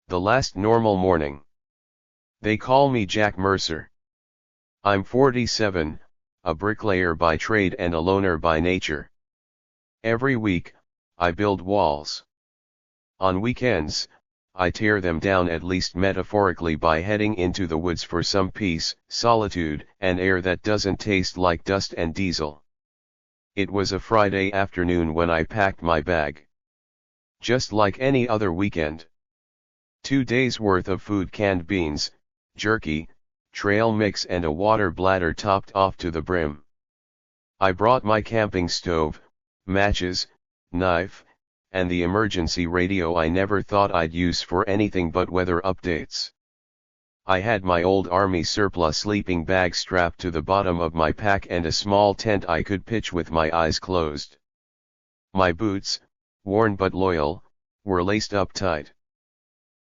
The last normal morning. They call me Jack Mercer. I'm 47, a bricklayer by trade and a loner by nature. Every week, I build walls. On weekends, I tear them down, at least metaphorically, by heading into the woods for some peace, solitude, and air that doesn't taste like dust and diesel. It was a Friday afternoon when I packed my bag. Just like any other weekend. 2 days worth of food: canned beans, jerky, trail mix, and a water bladder topped off to the brim. I brought my camping stove, matches, knife, and the emergency radio I never thought I'd use for anything but weather updates. I had my old army surplus sleeping bag strapped to the bottom of my pack and a small tent I could pitch with my eyes closed. My boots, worn but loyal, were laced up tight.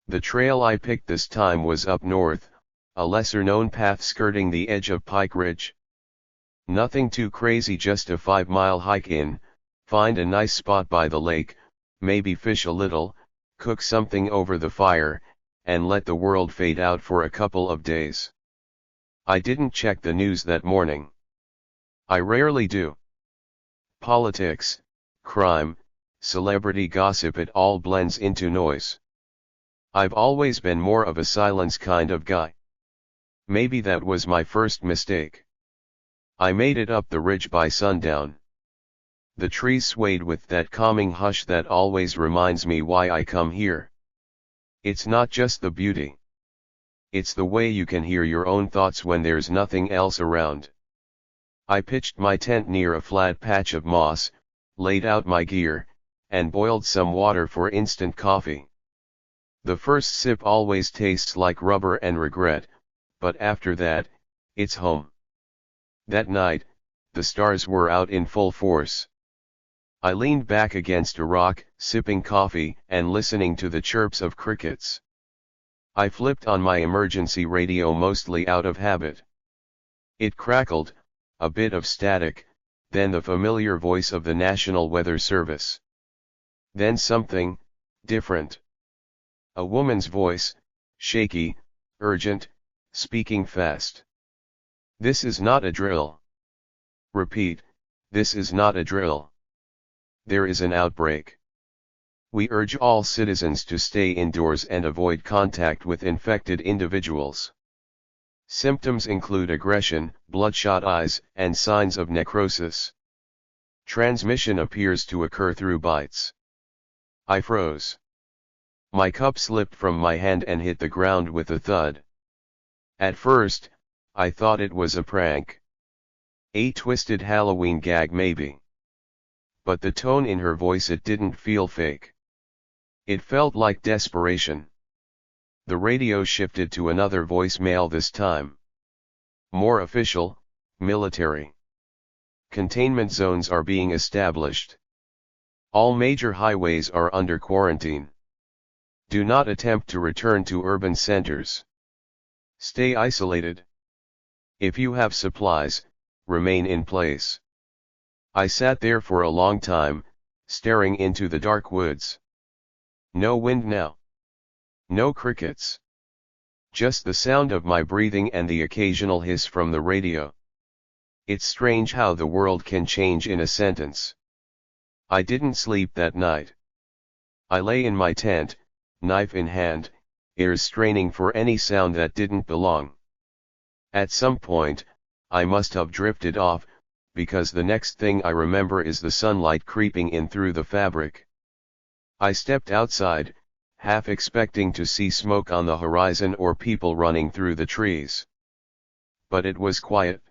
The trail I picked this time was up north, a lesser-known path skirting the edge of Pike Ridge. Nothing too crazy, just a 5-mile hike in, find a nice spot by the lake, maybe fish a little, cook something over the fire, and let the world fade out for a couple of days. I didn't check the news that morning. I rarely do. Politics, crime, celebrity gossip, it all blends into noise. I've always been more of a silence kind of guy. Maybe that was my first mistake. I made it up the ridge by sundown. The trees swayed with that calming hush that always reminds me why I come here. It's not just the beauty. It's the way you can hear your own thoughts when there's nothing else around. I pitched my tent near a flat patch of moss, laid out my gear, and boiled some water for instant coffee. The first sip always tastes like rubber and regret, but after that, it's home. That night, the stars were out in full force. I leaned back against a rock, sipping coffee and listening to the chirps of crickets. I flipped on my emergency radio mostly out of habit. It crackled, a bit of static, then the familiar voice of the National Weather Service. Then something different. A woman's voice, shaky, urgent, speaking fast. This is not a drill. Repeat, this is not a drill. There is an outbreak. We urge all citizens to stay indoors and avoid contact with infected individuals. Symptoms include aggression, bloodshot eyes, and signs of necrosis. Transmission appears to occur through bites. I froze. My cup slipped from my hand and hit the ground with a thud. At first, I thought it was a prank. A twisted Halloween gag maybe. But the tone in her voice, it didn't feel fake. It felt like desperation. The radio shifted to another voicemail this time. More official, military. Containment zones are being established. All major highways are under quarantine. Do not attempt to return to urban centers. Stay isolated. If you have supplies, remain in place. I sat there for a long time, staring into the dark woods. No wind now. No crickets. Just the sound of my breathing and the occasional hiss from the radio. It's strange how the world can change in a sentence. I didn't sleep that night. I lay in my tent, knife in hand, ears straining for any sound that didn't belong. At some point, I must have drifted off, because the next thing I remember is the sunlight creeping in through the fabric. I stepped outside, half expecting to see smoke on the horizon or people running through the trees. But it was quiet.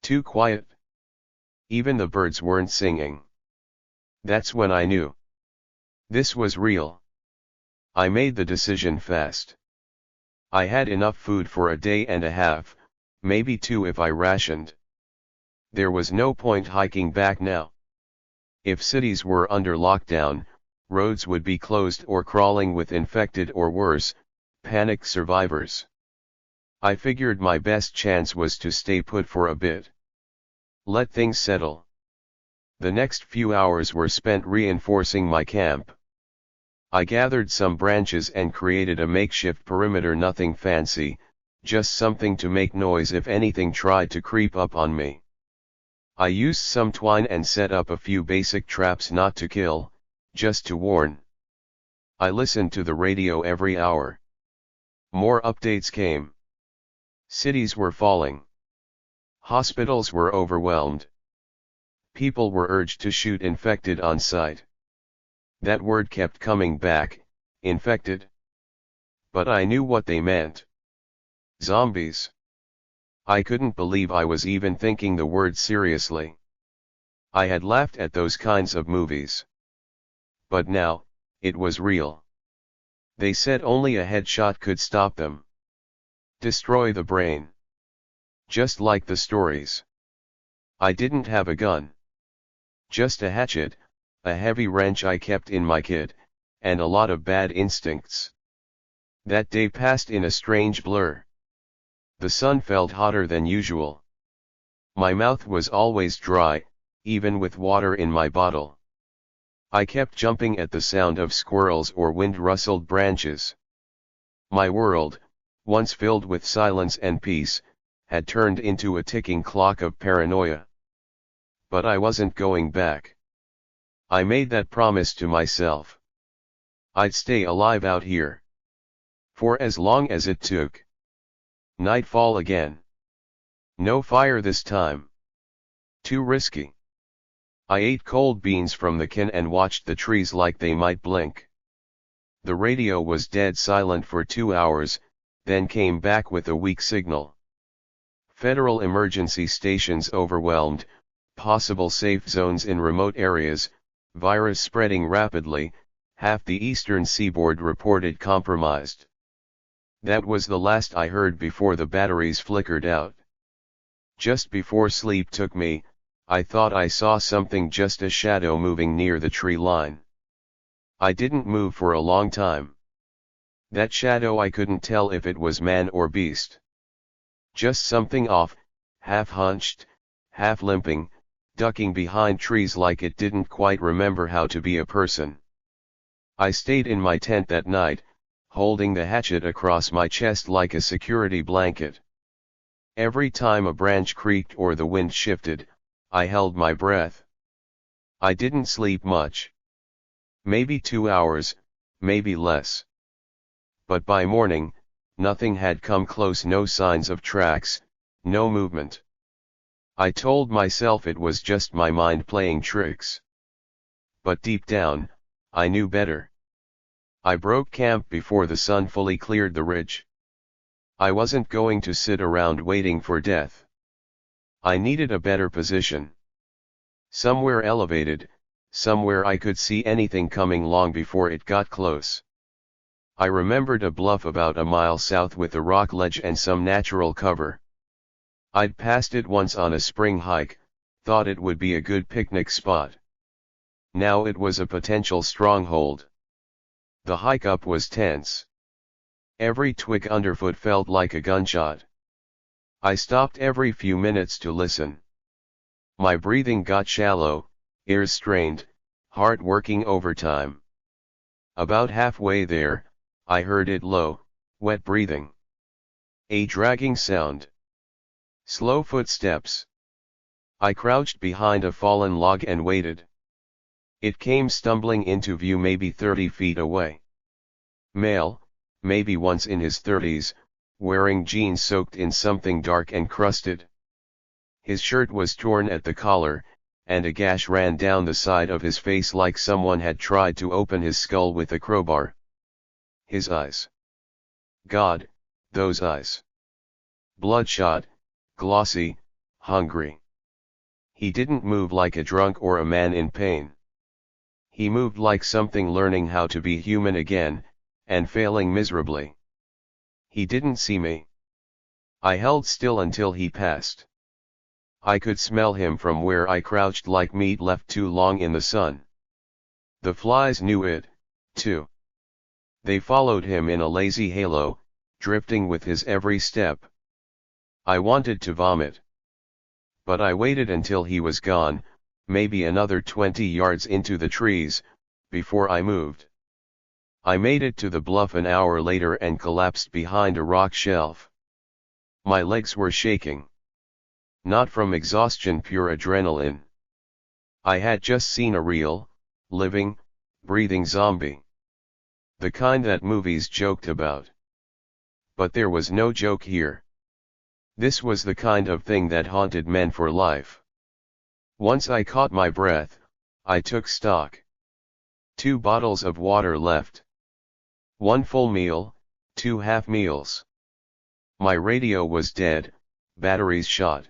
Too quiet. Even the birds weren't singing. That's when I knew. This was real. I made the decision fast. I had enough food for a day and a half, maybe 2 if I rationed. There was no point hiking back now. If cities were under lockdown, roads would be closed or crawling with infected or worse, panicked survivors. I figured my best chance was to stay put for a bit. Let things settle. The next few hours were spent reinforcing my camp. I gathered some branches and created a makeshift perimeter, nothing fancy, just something to make noise if anything tried to creep up on me. I used some twine and set up a few basic traps, not to kill, just to warn. I listened to the radio every hour. More updates came. Cities were falling. Hospitals were overwhelmed. People were urged to shoot infected on sight. That word kept coming back, infected. But I knew what they meant. Zombies. I couldn't believe I was even thinking the word seriously. I had laughed at those kinds of movies. But now, it was real. They said only a headshot could stop them. Destroy the brain. Just like the stories. I didn't have a gun. Just a hatchet, a heavy wrench I kept in my kit, and a lot of bad instincts. That day passed in a strange blur. The sun felt hotter than usual. My mouth was always dry, even with water in my bottle. I kept jumping at the sound of squirrels or wind-rustled branches. My world, once filled with silence and peace, had turned into a ticking clock of paranoia. But I wasn't going back. I made that promise to myself. I'd stay alive out here. For as long as it took. Nightfall again. No fire this time. Too risky. I ate cold beans from the can and watched the trees like they might blink. The radio was dead silent for 2 hours, then came back with a weak signal. Federal emergency stations overwhelmed, possible safe zones in remote areas, virus spreading rapidly, half the eastern seaboard reported compromised. That was the last I heard before the batteries flickered out. Just before sleep took me, I thought I saw something, just a shadow moving near the tree line. I didn't move for a long time. That shadow, I couldn't tell if it was man or beast. Just something off, half hunched, half limping, ducking behind trees like it didn't quite remember how to be a person. I stayed in my tent that night, holding the hatchet across my chest like a security blanket. Every time a branch creaked or the wind shifted, I held my breath. I didn't sleep much. Maybe 2 hours, maybe less. But by morning, nothing had come close, no signs of tracks, no movement. I told myself it was just my mind playing tricks. But deep down, I knew better. I broke camp before the sun fully cleared the ridge. I wasn't going to sit around waiting for death. I needed a better position. Somewhere elevated, somewhere I could see anything coming long before it got close. I remembered a bluff about a mile south with a rock ledge and some natural cover. I'd passed it once on a spring hike, thought it would be a good picnic spot. Now it was a potential stronghold. The hike up was tense. Every twig underfoot felt like a gunshot. I stopped every few minutes to listen. My breathing got shallow, ears strained, heart working overtime. About halfway there, I heard it low, wet breathing. A dragging sound. Slow footsteps. I crouched behind a fallen log and waited. It came stumbling into view maybe 30 feet away. Male, maybe once in his 30s, wearing jeans soaked in something dark and crusted. His shirt was torn at the collar, and a gash ran down the side of his face like someone had tried to open his skull with a crowbar. His eyes. God, those eyes. Bloodshot, glossy, hungry. He didn't move like a drunk or a man in pain. He moved like something learning how to be human again, and failing miserably. He didn't see me. I held still until he passed. I could smell him from where I crouched like meat left too long in the sun. The flies knew it, too. They followed him in a lazy halo, drifting with his every step. I wanted to vomit. But I waited until he was gone, maybe another 20 yards into the trees, before I moved. I made it to the bluff an hour later and collapsed behind a rock shelf. My legs were shaking. Not from exhaustion, pure adrenaline. I had just seen a real, living, breathing zombie. The kind that movies joked about. But there was no joke here. This was the kind of thing that haunted men for life. Once I caught my breath, I took stock. 2 bottles of water left. 1 full meal, 2 half meals. My radio was dead, batteries shot.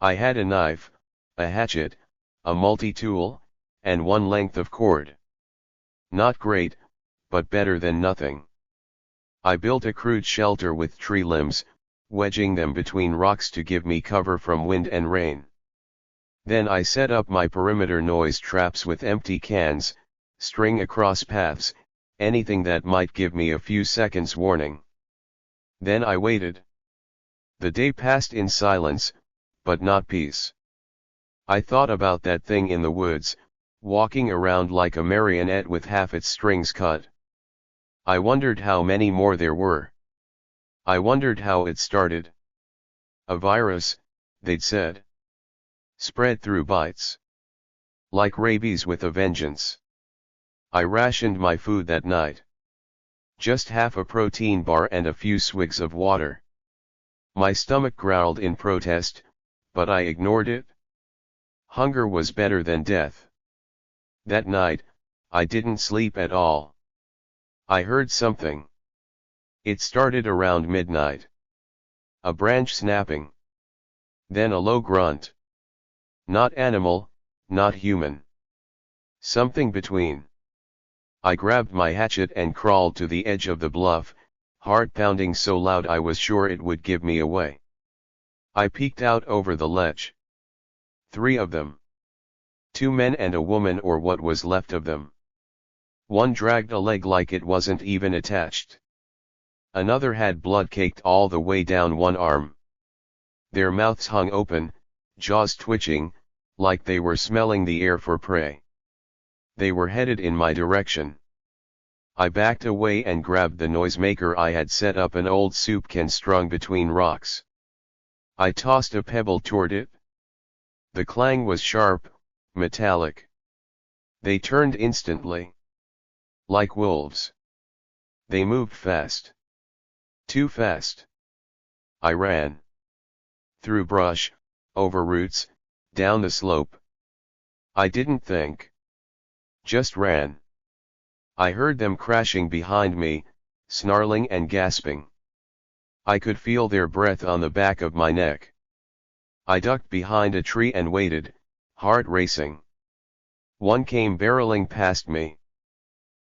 I had a knife, a hatchet, a multi-tool, and 1 length of cord. Not great, but better than nothing. I built a crude shelter with tree limbs, wedging them between rocks to give me cover from wind and rain. Then I set up my perimeter noise traps with empty cans, string across paths, anything that might give me a few seconds warning. Then I waited. The day passed in silence, but not peace. I thought about that thing in the woods, walking around like a marionette with half its strings cut. I wondered how many more there were. I wondered how it started. A virus, they'd said. Spread through bites. Like rabies with a vengeance. I rationed my food that night. Just half a protein bar and a few swigs of water. My stomach growled in protest, but I ignored it. Hunger was better than death. That night, I didn't sleep at all. I heard something. It started around midnight. A branch snapping. Then a low grunt. Not animal, not human. Something between. I grabbed my hatchet and crawled to the edge of the bluff, heart pounding so loud I was sure it would give me away. I peeked out over the ledge. 3 of them. 2 men and a woman, or what was left of them. One dragged a leg like it wasn't even attached. Another had blood caked all the way down one arm. Their mouths hung open, jaws twitching, like they were smelling the air for prey. They were headed in my direction. I backed away and grabbed the noisemaker I had set up, an old soup can strung between rocks. I tossed a pebble toward it. The clang was sharp, metallic. They turned instantly. Like wolves. They moved fast. Too fast. I ran. Through brush, over roots, down the slope. I didn't think. Just ran. I heard them crashing behind me, snarling and gasping. I could feel their breath on the back of my neck. I ducked behind a tree and waited, heart racing. One came barreling past me.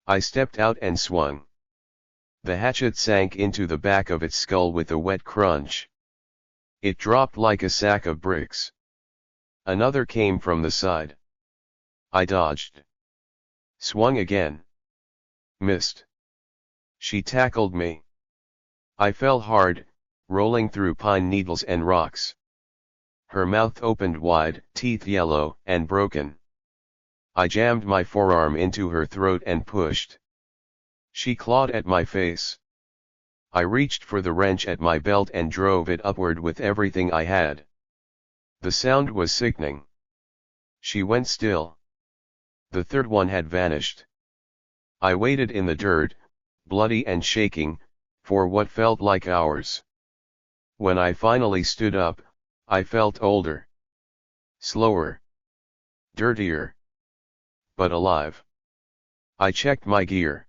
I stepped out and swung. The hatchet sank into the back of its skull with a wet crunch. It dropped like a sack of bricks. Another came from the side. I dodged. Swung again. Missed. She tackled me. I fell hard, rolling through pine needles and rocks. Her mouth opened wide, teeth yellow and broken. I jammed my forearm into her throat and pushed. She clawed at my face. I reached for the wrench at my belt and drove it upward with everything I had. The sound was sickening. She went still. The third one had vanished. I waited in the dirt, bloody and shaking, for what felt like hours. When I finally stood up, I felt older. Slower. Dirtier. But alive. I checked my gear.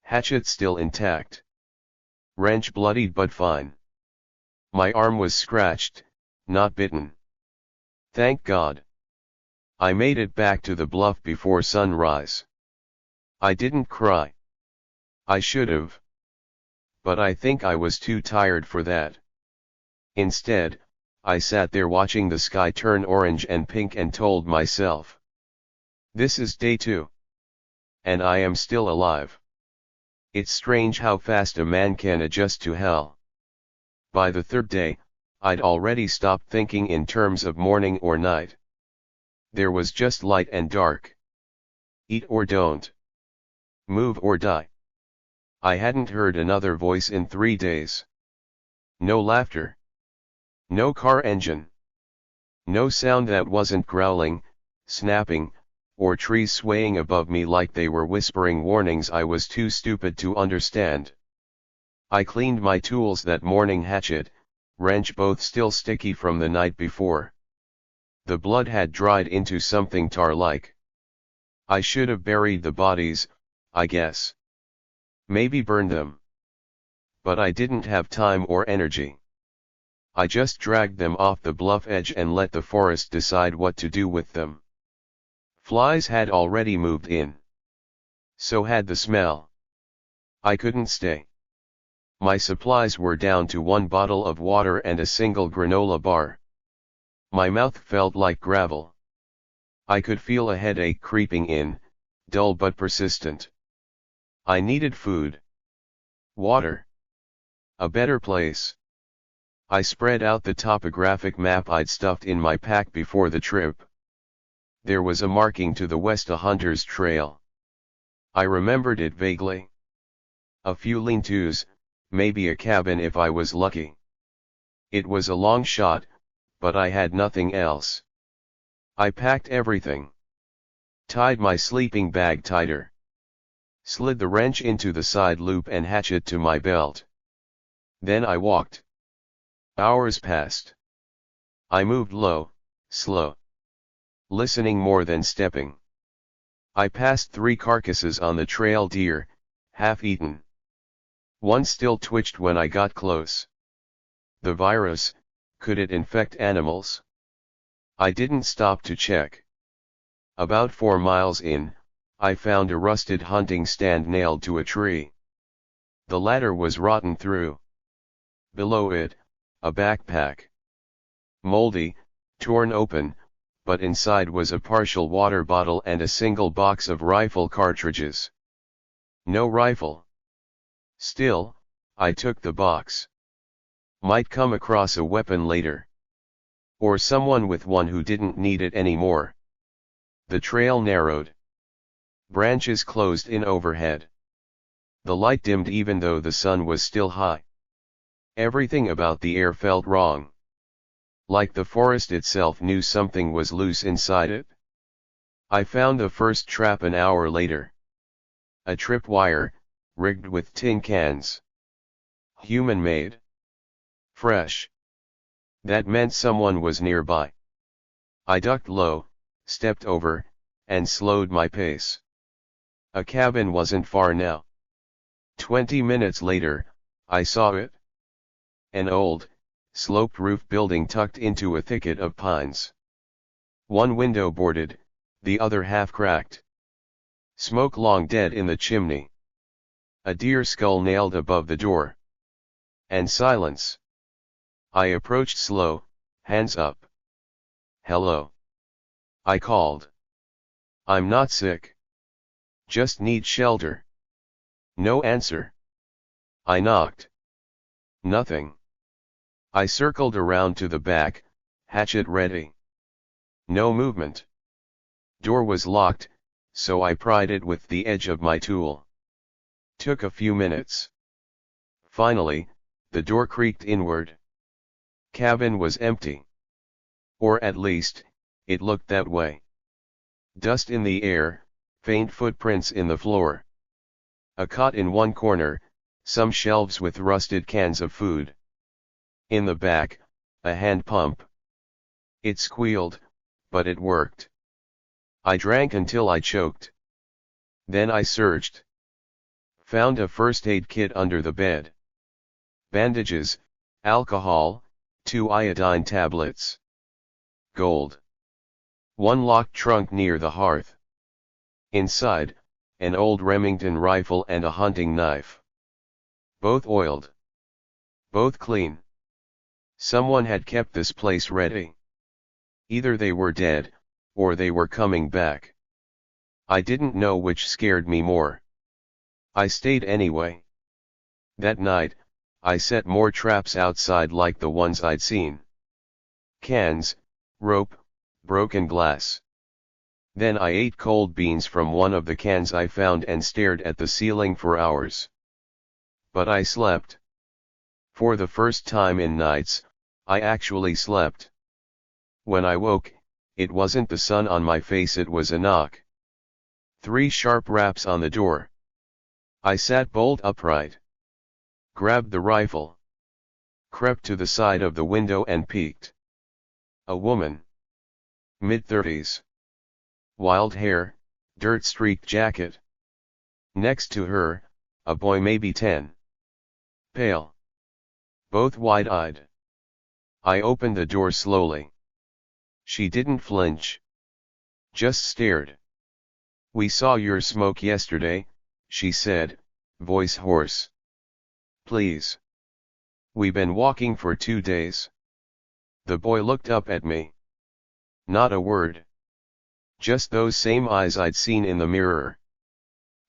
Hatchet still intact. Wrench bloodied but fine. My arm was scratched, not bitten. Thank God. I made it back to the bluff before sunrise. I didn't cry. I should've. But I think I was too tired for that. Instead, I sat there watching the sky turn orange and pink and told myself, this is day 2. And I am still alive. It's strange how fast a man can adjust to hell. By the 3rd day, I'd already stopped thinking in terms of morning or night. There was just light and dark. Eat or don't. Move or die. I hadn't heard another voice in 3 days. No laughter. No car engine. No sound that wasn't growling, snapping, or trees swaying above me like they were whispering warnings I was too stupid to understand. I cleaned my tools that morning, hatchet, wrench, both still sticky from the night before. The blood had dried into something tar-like. I should have buried the bodies, I guess. Maybe burned them. But I didn't have time or energy. I just dragged them off the bluff edge and let the forest decide what to do with them. Flies had already moved in. So had the smell. I couldn't stay. My supplies were down to 1 bottle of water and a single granola bar. My mouth felt like gravel. I could feel a headache creeping in, dull but persistent. I needed food. Water. A better place. I spread out the topographic map I'd stuffed in my pack before the trip. There was a marking to the west, a hunter's trail. I remembered it vaguely. A few lean-tos, maybe a cabin if I was lucky. It was a long shot, but I had nothing else. I packed everything. Tied my sleeping bag tighter. Slid the wrench into the side loop and hatchet to my belt. Then I walked. Hours passed. I moved low, slow. Listening more than stepping. I passed 3 carcasses on the trail, deer, half-eaten. One still twitched when I got close. The virus, could it infect animals? I didn't stop to check. About 4 miles in, I found a rusted hunting stand nailed to a tree. The ladder was rotten through. Below it, a backpack. Moldy, torn open, but inside was a partial water bottle and a single box of rifle cartridges. No rifle. Still, I took the box. Might come across a weapon later. Or someone with one who didn't need it anymore. The trail narrowed. Branches closed in overhead. The light dimmed even though the sun was still high. Everything about the air felt wrong. Like the forest itself knew something was loose inside it. I found the first trap an hour later. A tripwire, rigged with tin cans. Human-made. Fresh. That meant someone was nearby. I ducked low, stepped over, and slowed my pace. A cabin wasn't far now. 20 minutes later, I saw it. An old, sloped roof building tucked into a thicket of pines. One window boarded, the other half cracked. Smoke long dead in the chimney. A deer skull nailed above the door. And silence. I approached slow, hands up. Hello. I called. I'm not sick. Just need shelter. No answer. I knocked. Nothing. I circled around to the back, hatchet ready. No movement. Door was locked, so I pried it with the edge of my tool. Took a few minutes. Finally, the door creaked inward. Cabin was empty. Or at least, it looked that way. Dust in the air, faint footprints in the floor. A cot in one corner, some shelves with rusted cans of food. In the back, a hand pump. It squealed, but it worked. I drank until I choked. Then I searched. Found a first aid kit under the bed. Bandages, alcohol, 2 iodine tablets. Gold. One locked trunk near the hearth. Inside, an old Remington rifle and a hunting knife. Both oiled. Both clean. Someone had kept this place ready. Either they were dead, or they were coming back. I didn't know which scared me more. I stayed anyway. That night, I set more traps outside like the ones I'd seen. Cans, rope, broken glass. Then I ate cold beans from one of the cans I found and stared at the ceiling for hours. But I slept. For the first time in nights, I actually slept. When I woke, it wasn't the sun on my face, it was a knock. 3 sharp raps on the door. I sat bolt upright. Grabbed the rifle. Crept to the side of the window and peeked. A woman. Mid-30s. Wild hair, dirt-streaked jacket. Next to her, a boy maybe 10. Pale. Both wide-eyed. I opened the door slowly. She didn't flinch. Just stared. "We saw your smoke yesterday," she said, voice hoarse. "Please. We been walking for 2 days." The boy looked up at me. Not a word. Just those same eyes I'd seen in the mirror.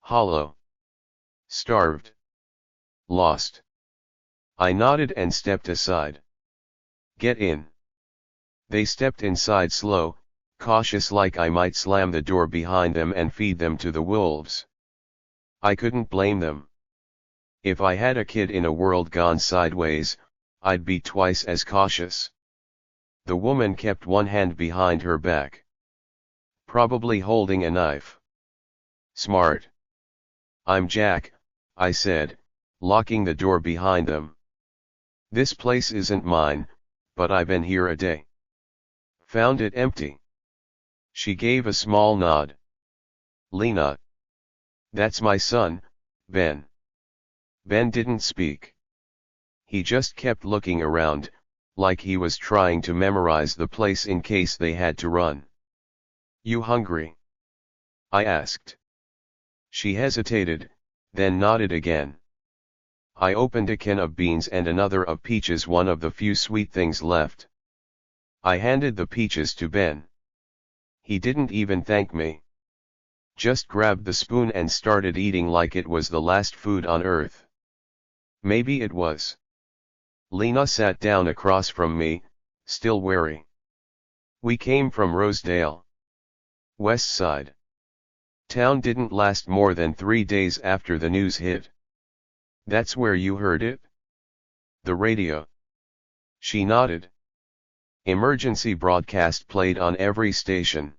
Hollow. Starved. Lost. I nodded and stepped aside. "Get in." They stepped inside slow, cautious, like I might slam the door behind them and feed them to the wolves. I couldn't blame them. If I had a kid in a world gone sideways, I'd be twice as cautious. The woman kept one hand behind her back. Probably holding a knife. Smart. "I'm Jack," I said, locking the door behind them. "This place isn't mine, but I've been here a day. Found it empty." She gave a small nod. "Lena. That's my son, Ben." Ben didn't speak. He just kept looking around, like he was trying to memorize the place in case they had to run. "You hungry?" I asked. She hesitated, then nodded again. I opened a can of beans and another of peaches, one of the few sweet things left. I handed the peaches to Ben. He didn't even thank me. Just grabbed the spoon and started eating like it was the last food on earth. Maybe it was. Lena sat down across from me, still wary. "We came from Rosedale. West Side. Town didn't last more than 3 days after the news hit." "That's where you heard it?" "The radio." She nodded. Emergency broadcast played on every station.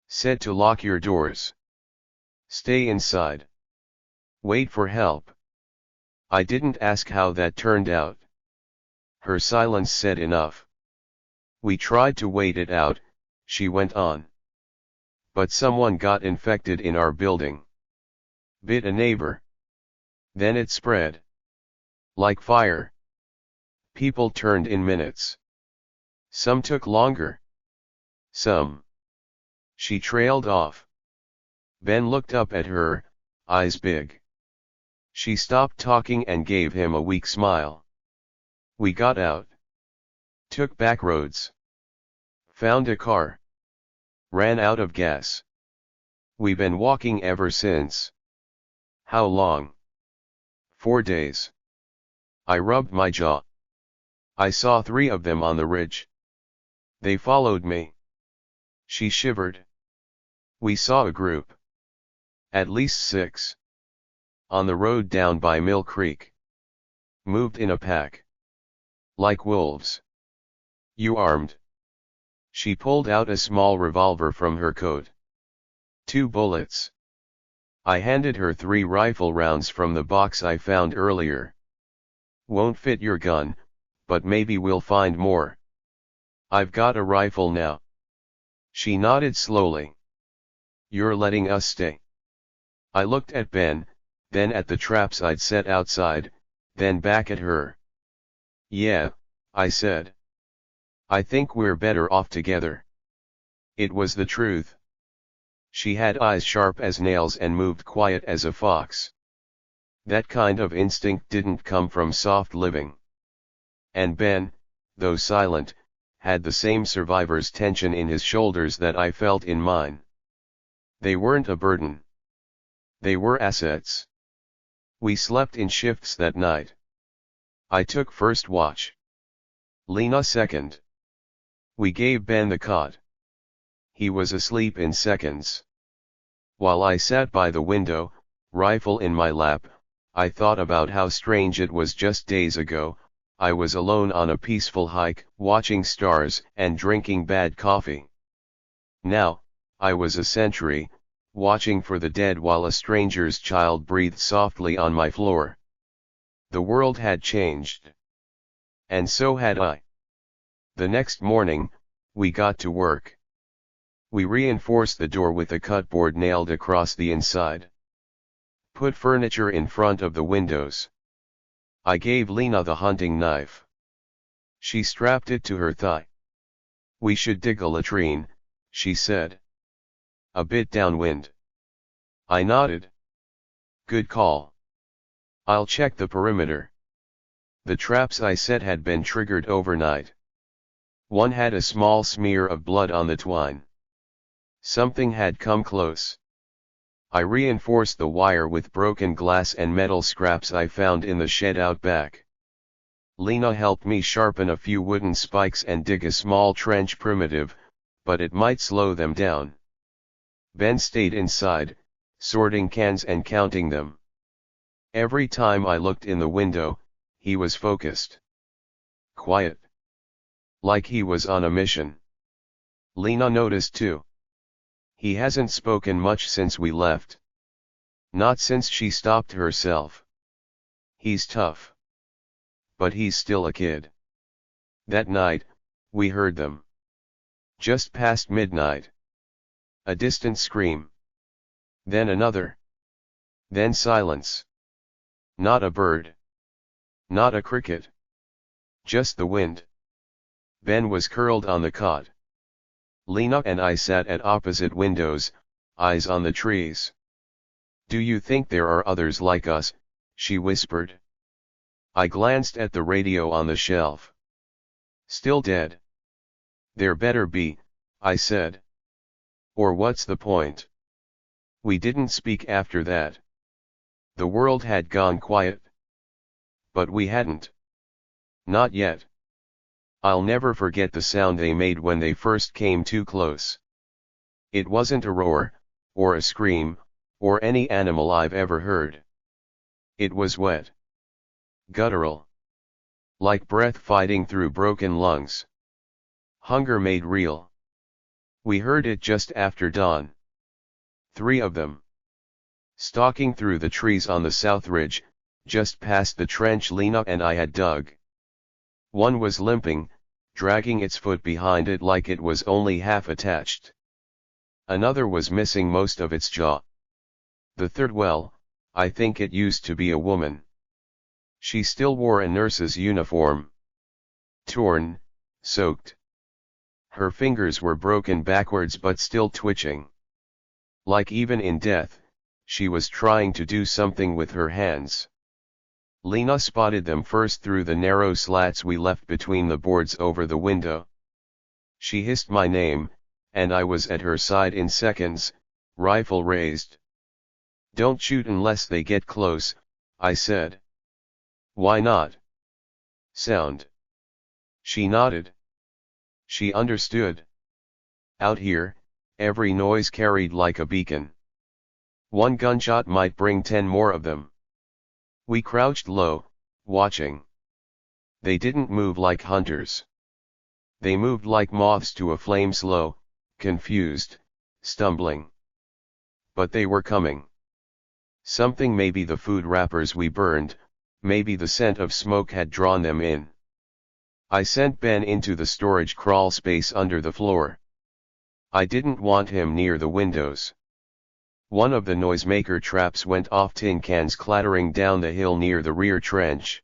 Said to lock your doors. Stay inside. Wait for help. I didn't ask how that turned out. Her silence said enough. "We tried to wait it out," she went on. "But someone got infected in our building. Bit a neighbor. Then it spread. Like fire. People turned in minutes. Some took longer. Some." She trailed off. Ben looked up at her, eyes big. She stopped talking and gave him a weak smile. "We got out. Took back roads. Found a car. Ran out of gas. We been walking ever since." "How long?" 4 days. I rubbed my jaw. "I saw 3 of them on the ridge. They followed me." She shivered. "We saw a group. At least 6. On the road down by Mill Creek. Moved in a pack. Like wolves." "You armed?" She pulled out a small revolver from her coat. 2 bullets. I handed her 3 rifle rounds from the box I found earlier. "Won't fit your gun, but maybe we'll find more. I've got a rifle now." She nodded slowly. "You're letting us stay?" I looked at Ben, then at the traps I'd set outside, then back at her. "Yeah," I said. "I think we're better off together." It was the truth. She had eyes sharp as nails and moved quiet as a fox. That kind of instinct didn't come from soft living. And Ben, though silent, had the same survivor's tension in his shoulders that I felt in mine. They weren't a burden. They were assets. We slept in shifts that night. I took first watch. Lena second. We gave Ben the cot. he was asleep in seconds. While I sat by the window, rifle in my lap, I thought about how strange it was just days ago, I was alone on a peaceful hike, watching stars and drinking bad coffee. Now, I was a sentry, watching for the dead while a stranger's child breathed softly on my floor. The world had changed. And so had I. The next morning, we got to work. We reinforced the door with a cutboard nailed across the inside. Put furniture in front of the windows. I gave Lena the hunting knife. She strapped it to her thigh. "We should dig a latrine," she said. "A bit downwind." I nodded. "Good call. I'll check the perimeter." The traps I set had been triggered overnight. One had a small smear of blood on the twine. Something had come close. I reinforced the wire with broken glass and metal scraps I found in the shed out back. Lena helped me sharpen a few wooden spikes and dig a small trench primitive, but it might slow them down. Ben stayed inside, sorting cans and counting them. Every time I looked in the window, he was focused. Quiet. Like he was on a mission. Lena noticed too. He hasn't spoken much since we left. Not since she stopped herself. He's tough. But he's still a kid. That night, we heard them. Just past midnight. A distant scream. Then another. Then silence. Not a bird. Not a cricket. Just the wind. Ben was curled on the cot. Lena and I sat at opposite windows, eyes on the trees. "Do you think there are others like us?" she whispered. I glanced at the radio on the shelf. "Still dead." "There better be," I said. "Or what's the point?" We didn't speak after that. The world had gone quiet. But we hadn't. Not yet. I'll never forget the sound they made when they first came too close. It wasn't a roar, or a scream, or any animal I've ever heard. It was wet. Guttural. Like breath fighting through broken lungs. Hunger made real. We heard it just after dawn. 3 of them. Stalking through the trees on the south ridge, just past the trench Lena and I had dug. One was limping, dragging its foot behind it like it was only half attached. Another was missing most of its jaw. The third, well, I think it used to be a woman. She still wore a nurse's uniform. Torn, soaked. Her fingers were broken backwards but still twitching. Like even in death, she was trying to do something with her hands. Lena spotted them first through the narrow slats we left between the boards over the window. She hissed my name, and I was at her side in seconds, rifle raised. "Don't shoot unless they get close," I said. "Why not?" "Sound." She nodded. She understood. Out here, every noise carried like a beacon. One gunshot might bring 10 more of them. We crouched low, watching. They didn't move like hunters. They moved like moths to a flame, slow, confused, stumbling. But they were coming. Something, maybe the food wrappers we burned, maybe the scent of smoke, had drawn them in. I sent Ben into the storage crawl space under the floor. I didn't want him near the windows. One of the noisemaker traps went off, tin cans clattering down the hill near the rear trench.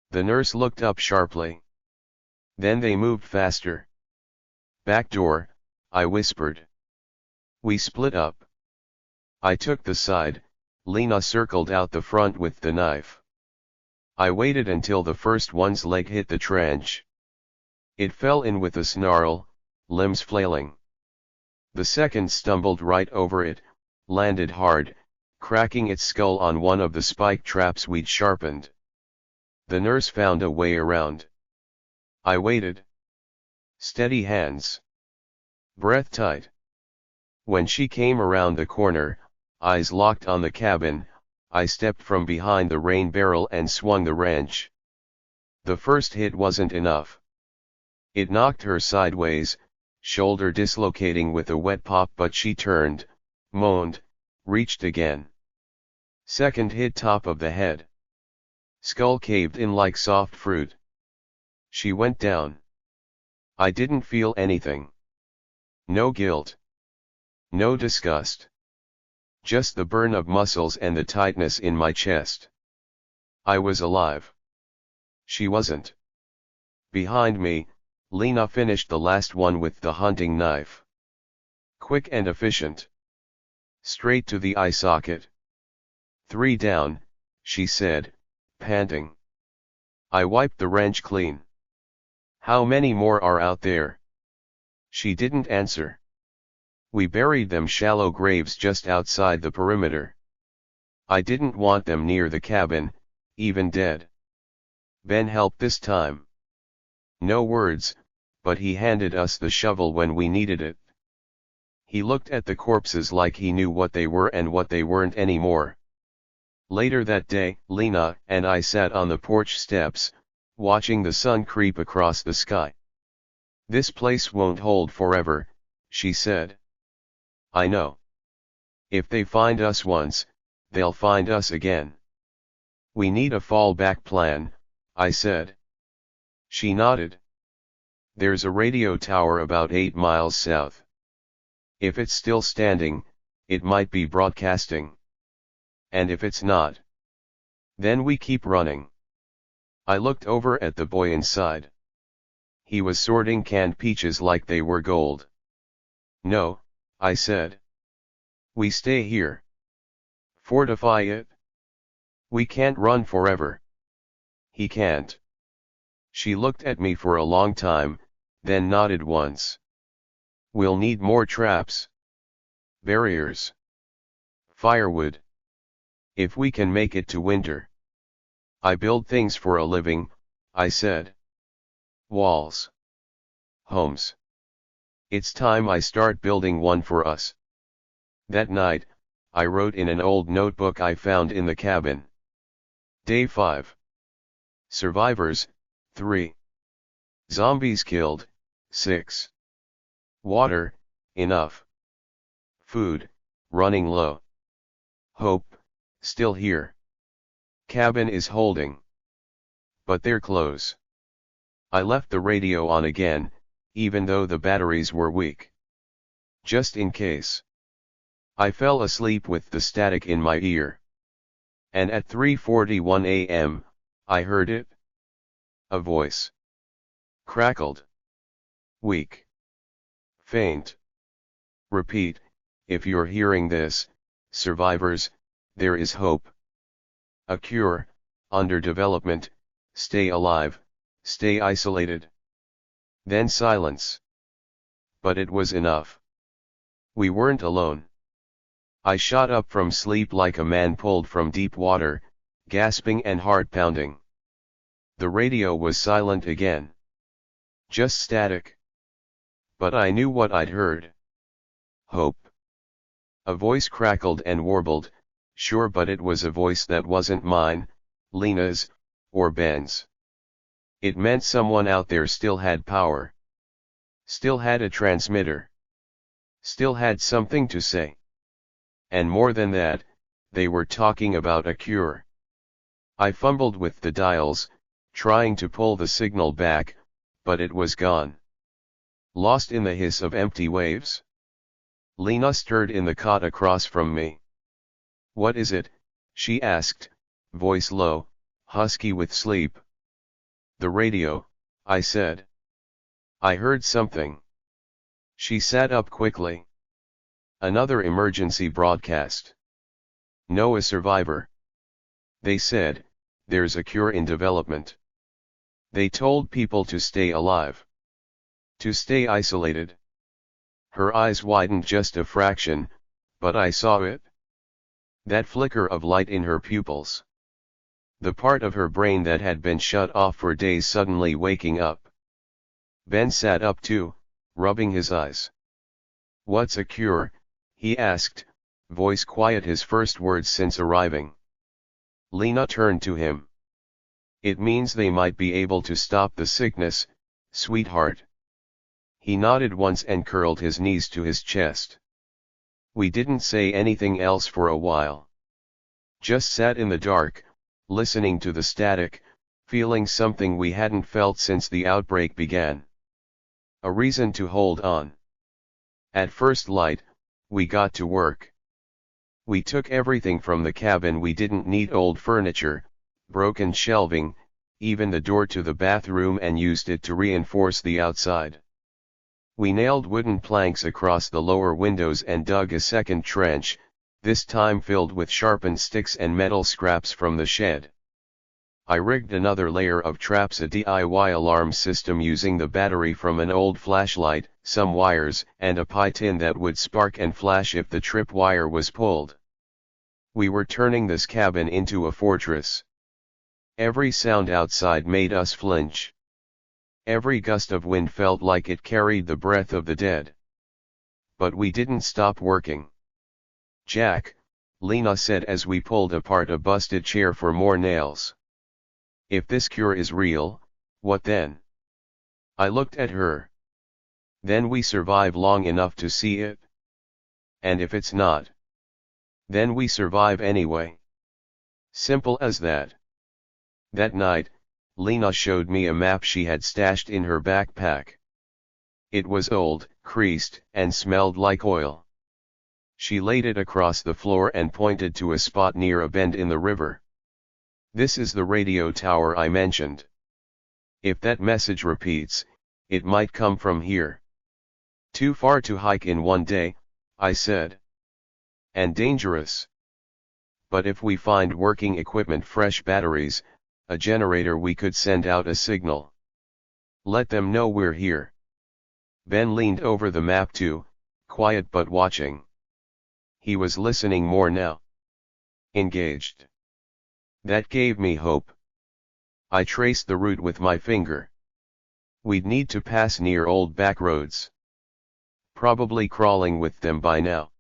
The nurse looked up sharply. Then they moved faster. "Back door," I whispered. We split up. I took the side, Lena circled out the front with the knife. I waited until the first one's leg hit the trench. It fell in with a snarl, limbs flailing. The second stumbled right over it, landed hard, cracking its skull on one of the spike traps we'd sharpened. The nurse found a way around. I waited. Steady hands. Breath tight. When she came around the corner, eyes locked on the cabin, I stepped from behind the rain barrel and swung the wrench. The first hit wasn't enough. It knocked her sideways, shoulder dislocating with a wet pop, but she turned, moaned, reached again. Second hit top of the head. Skull caved in like soft fruit. She went down. I didn't feel anything. No guilt. No disgust. Just the burn of muscles and the tightness in my chest. I was alive. She wasn't. Behind me, Lena finished the last one with the hunting knife. Quick and efficient. Straight to the eye socket. 3 down, she said, panting. I wiped the wrench clean. How many more are out there? She didn't answer. We buried them shallow graves just outside the perimeter. I didn't want them near the cabin, even dead. Ben helped this time. No words, but he handed us the shovel when we needed it. He looked at the corpses like he knew what they were and what they weren't anymore. Later that day, Lena and I sat on the porch steps, watching the sun creep across the sky. This place won't hold forever, she said. I know. If they find us once, they'll find us again. We need a fallback plan, I said. She nodded. There's a radio tower about 8 miles south. If it's still standing, it might be broadcasting. And if it's not, then we keep running. I looked over at the boy inside. He was sorting canned peaches like they were gold. No, I said. We stay here. Fortify it. We can't run forever. He can't. She looked at me for a long time, then nodded once. We'll need more traps. Barriers. Firewood. If we can make it to winter. I build things for a living, I said. Walls. Homes. It's time I start building one for us. That night, I wrote in an old notebook I found in the cabin. Day 5. Survivors, 3. Zombies killed, 6. Water, enough. Food, running low. Hope, still here. Cabin is holding. But they're close. I left the radio on again, even though the batteries were weak. Just in case. I fell asleep with the static in my ear. And at 3:41 a.m., I heard it. A voice. Crackled. Weak. Faint. Repeat, if you're hearing this, survivors, there is hope. A cure, under development, stay alive, stay isolated. Then silence. But it was enough. We weren't alone. I shot up from sleep like a man pulled from deep water, gasping and heart pounding. The radio was silent again. Just static. But I knew what I'd heard. Hope. A voice crackled and warbled, sure, but it was a voice that wasn't mine, Lena's, or Ben's. It meant someone out there still had power. Still had a transmitter. Still had something to say. And more than that, they were talking about a cure. I fumbled with the dials, trying to pull the signal back, but it was gone. Lost in the hiss of empty waves. Lena stirred in the cot across from me. What is it? She asked, voice low, husky with sleep. The radio, I said. I heard something. She sat up quickly. Another emergency broadcast. No, a survivor. They said, there's a cure in development. They told people to stay alive. To stay isolated. Her eyes widened just a fraction, but I saw it. That flicker of light in her pupils. The part of her brain that had been shut off for days suddenly waking up. Ben sat up too, rubbing his eyes. "What's a cure?" he asked, voice quiet, his first words since arriving. Lena turned to him. "It means they might be able to stop the sickness, sweetheart." He nodded once and curled his knees to his chest. We didn't say anything else for a while. Just sat in the dark, listening to the static, feeling something we hadn't felt since the outbreak began. A reason to hold on. At first light, we got to work. We took everything from the cabin we didn't need: old furniture, broken shelving, even the door to the bathroom, and used it to reinforce the outside. We nailed wooden planks across the lower windows and dug a second trench, this time filled with sharpened sticks and metal scraps from the shed. I rigged another layer of traps, a DIY alarm system using the battery from an old flashlight, some wires, and a pie tin that would spark and flash if the trip wire was pulled. We were turning this cabin into a fortress. Every sound outside made us flinch. Every gust of wind felt like it carried the breath of the dead. But we didn't stop working. "Jack," Lena said as we pulled apart a busted chair for more nails. "If this cure is real, what then?" I looked at her. "Then we survive long enough to see it. And if it's not, then we survive anyway. Simple as that." That night, Lena showed me a map she had stashed in her backpack. It was old, creased, and smelled like oil. She laid it across the floor and pointed to a spot near a bend in the river. "This is the radio tower I mentioned. If that message repeats, it might come from here." "Too far to hike in one day," I said. "And dangerous. But if we find working equipment, fresh batteries, a generator, we could send out a signal. Let them know we're here." Ben leaned over the map too, quiet but watching. He was listening more now. Engaged. That gave me hope. I traced the route with my finger. We'd need to pass near old back roads. Probably crawling with them by now.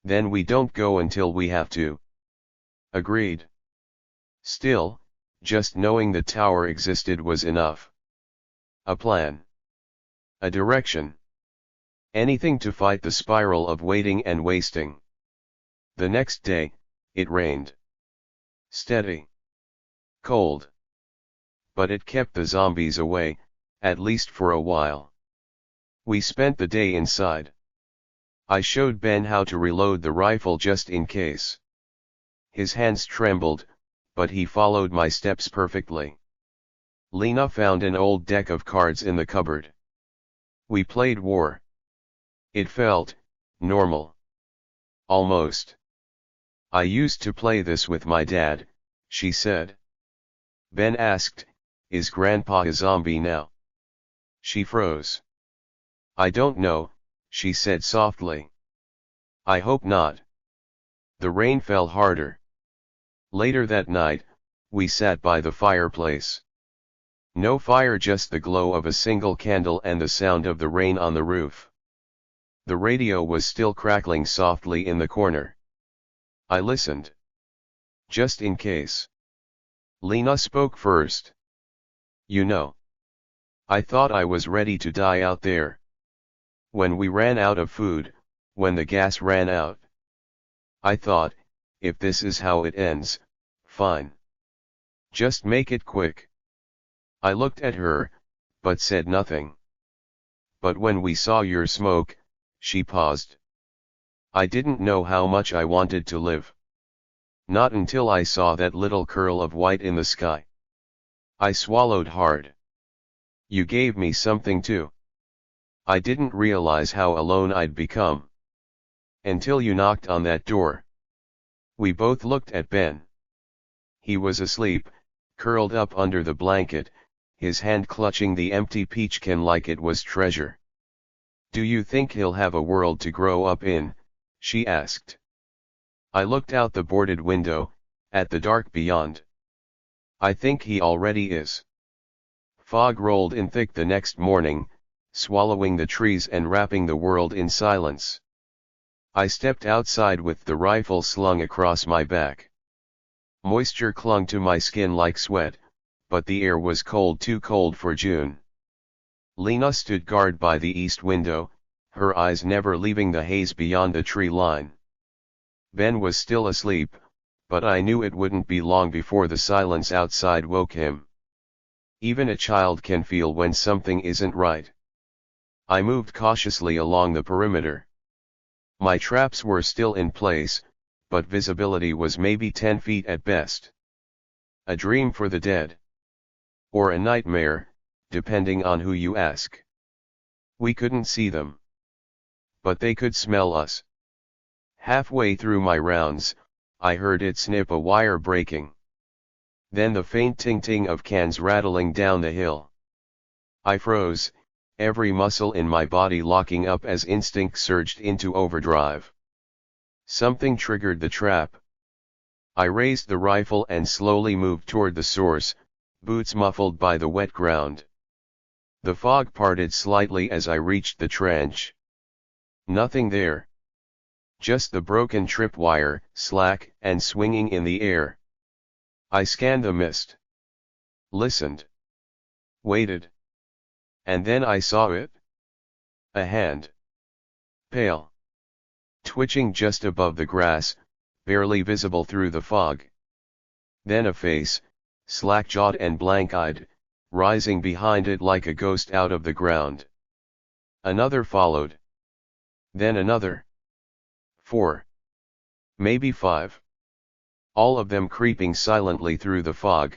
Then we don't go until we have to. Agreed. Still, just knowing the tower existed was enough. A plan. A direction. Anything to fight the spiral of waiting and wasting. The next day, it rained. Steady. Cold. But it kept the zombies away, at least for a while. We spent the day inside. I showed Ben how to reload the rifle just in case. His hands trembled, but he followed my steps perfectly. Lena found an old deck of cards in the cupboard. We played war. It felt normal. Almost. "I used to play this with my dad," she said. Ben asked, "Is Grandpa a zombie now?" She froze. "I don't know," she said softly. "I hope not." The rain fell harder. Later that night, we sat by the fireplace. No fire, just the glow of a single candle and the sound of the rain on the roof. The radio was still crackling softly in the corner. I listened. Just in case. Lena spoke first. "You know, I thought I was ready to die out there. When we ran out of food, when the gas ran out. I thought, if this is how it ends, fine. Just make it quick." I looked at her, but said nothing. "But when we saw your smoke," she paused. "I didn't know how much I wanted to live. Not until I saw that little curl of white in the sky." I swallowed hard. "You gave me something too. I didn't realize how alone I'd become. Until you knocked on that door." We both looked at Ben. He was asleep, curled up under the blanket, his hand clutching the empty peach can like it was treasure. "Do you think he'll have a world to grow up in?" she asked. I looked out the boarded window, at the dark beyond. "I think he already is." Fog rolled in thick the next morning, swallowing the trees and wrapping the world in silence. I stepped outside with the rifle slung across my back. Moisture clung to my skin like sweat, but the air was cold, too cold for June. Lena stood guard by the east window, her eyes never leaving the haze beyond the tree line. Ben was still asleep, but I knew it wouldn't be long before the silence outside woke him. Even a child can feel when something isn't right. I moved cautiously along the perimeter. My traps were still in place, but visibility was maybe 10 feet at best. A dream for the dead. Or a nightmare, depending on who you ask. We couldn't see them. But they could smell us. Halfway through my rounds, I heard it snip a wire breaking. Then the faint ting-ting of cans rattling down the hill. I froze, every muscle in my body locking up as instinct surged into overdrive. Something triggered the trap. I raised the rifle and slowly moved toward the source, boots muffled by the wet ground. The fog parted slightly as I reached the trench. Nothing there. Just the broken tripwire, slack and swinging in the air. I scanned the mist. Listened. Waited. And then I saw it. A hand. Pale. Twitching just above the grass, barely visible through the fog. Then a face, slack-jawed and blank-eyed, rising behind it like a ghost out of the ground. Another followed. Then another. 4. Maybe 5. All of them creeping silently through the fog,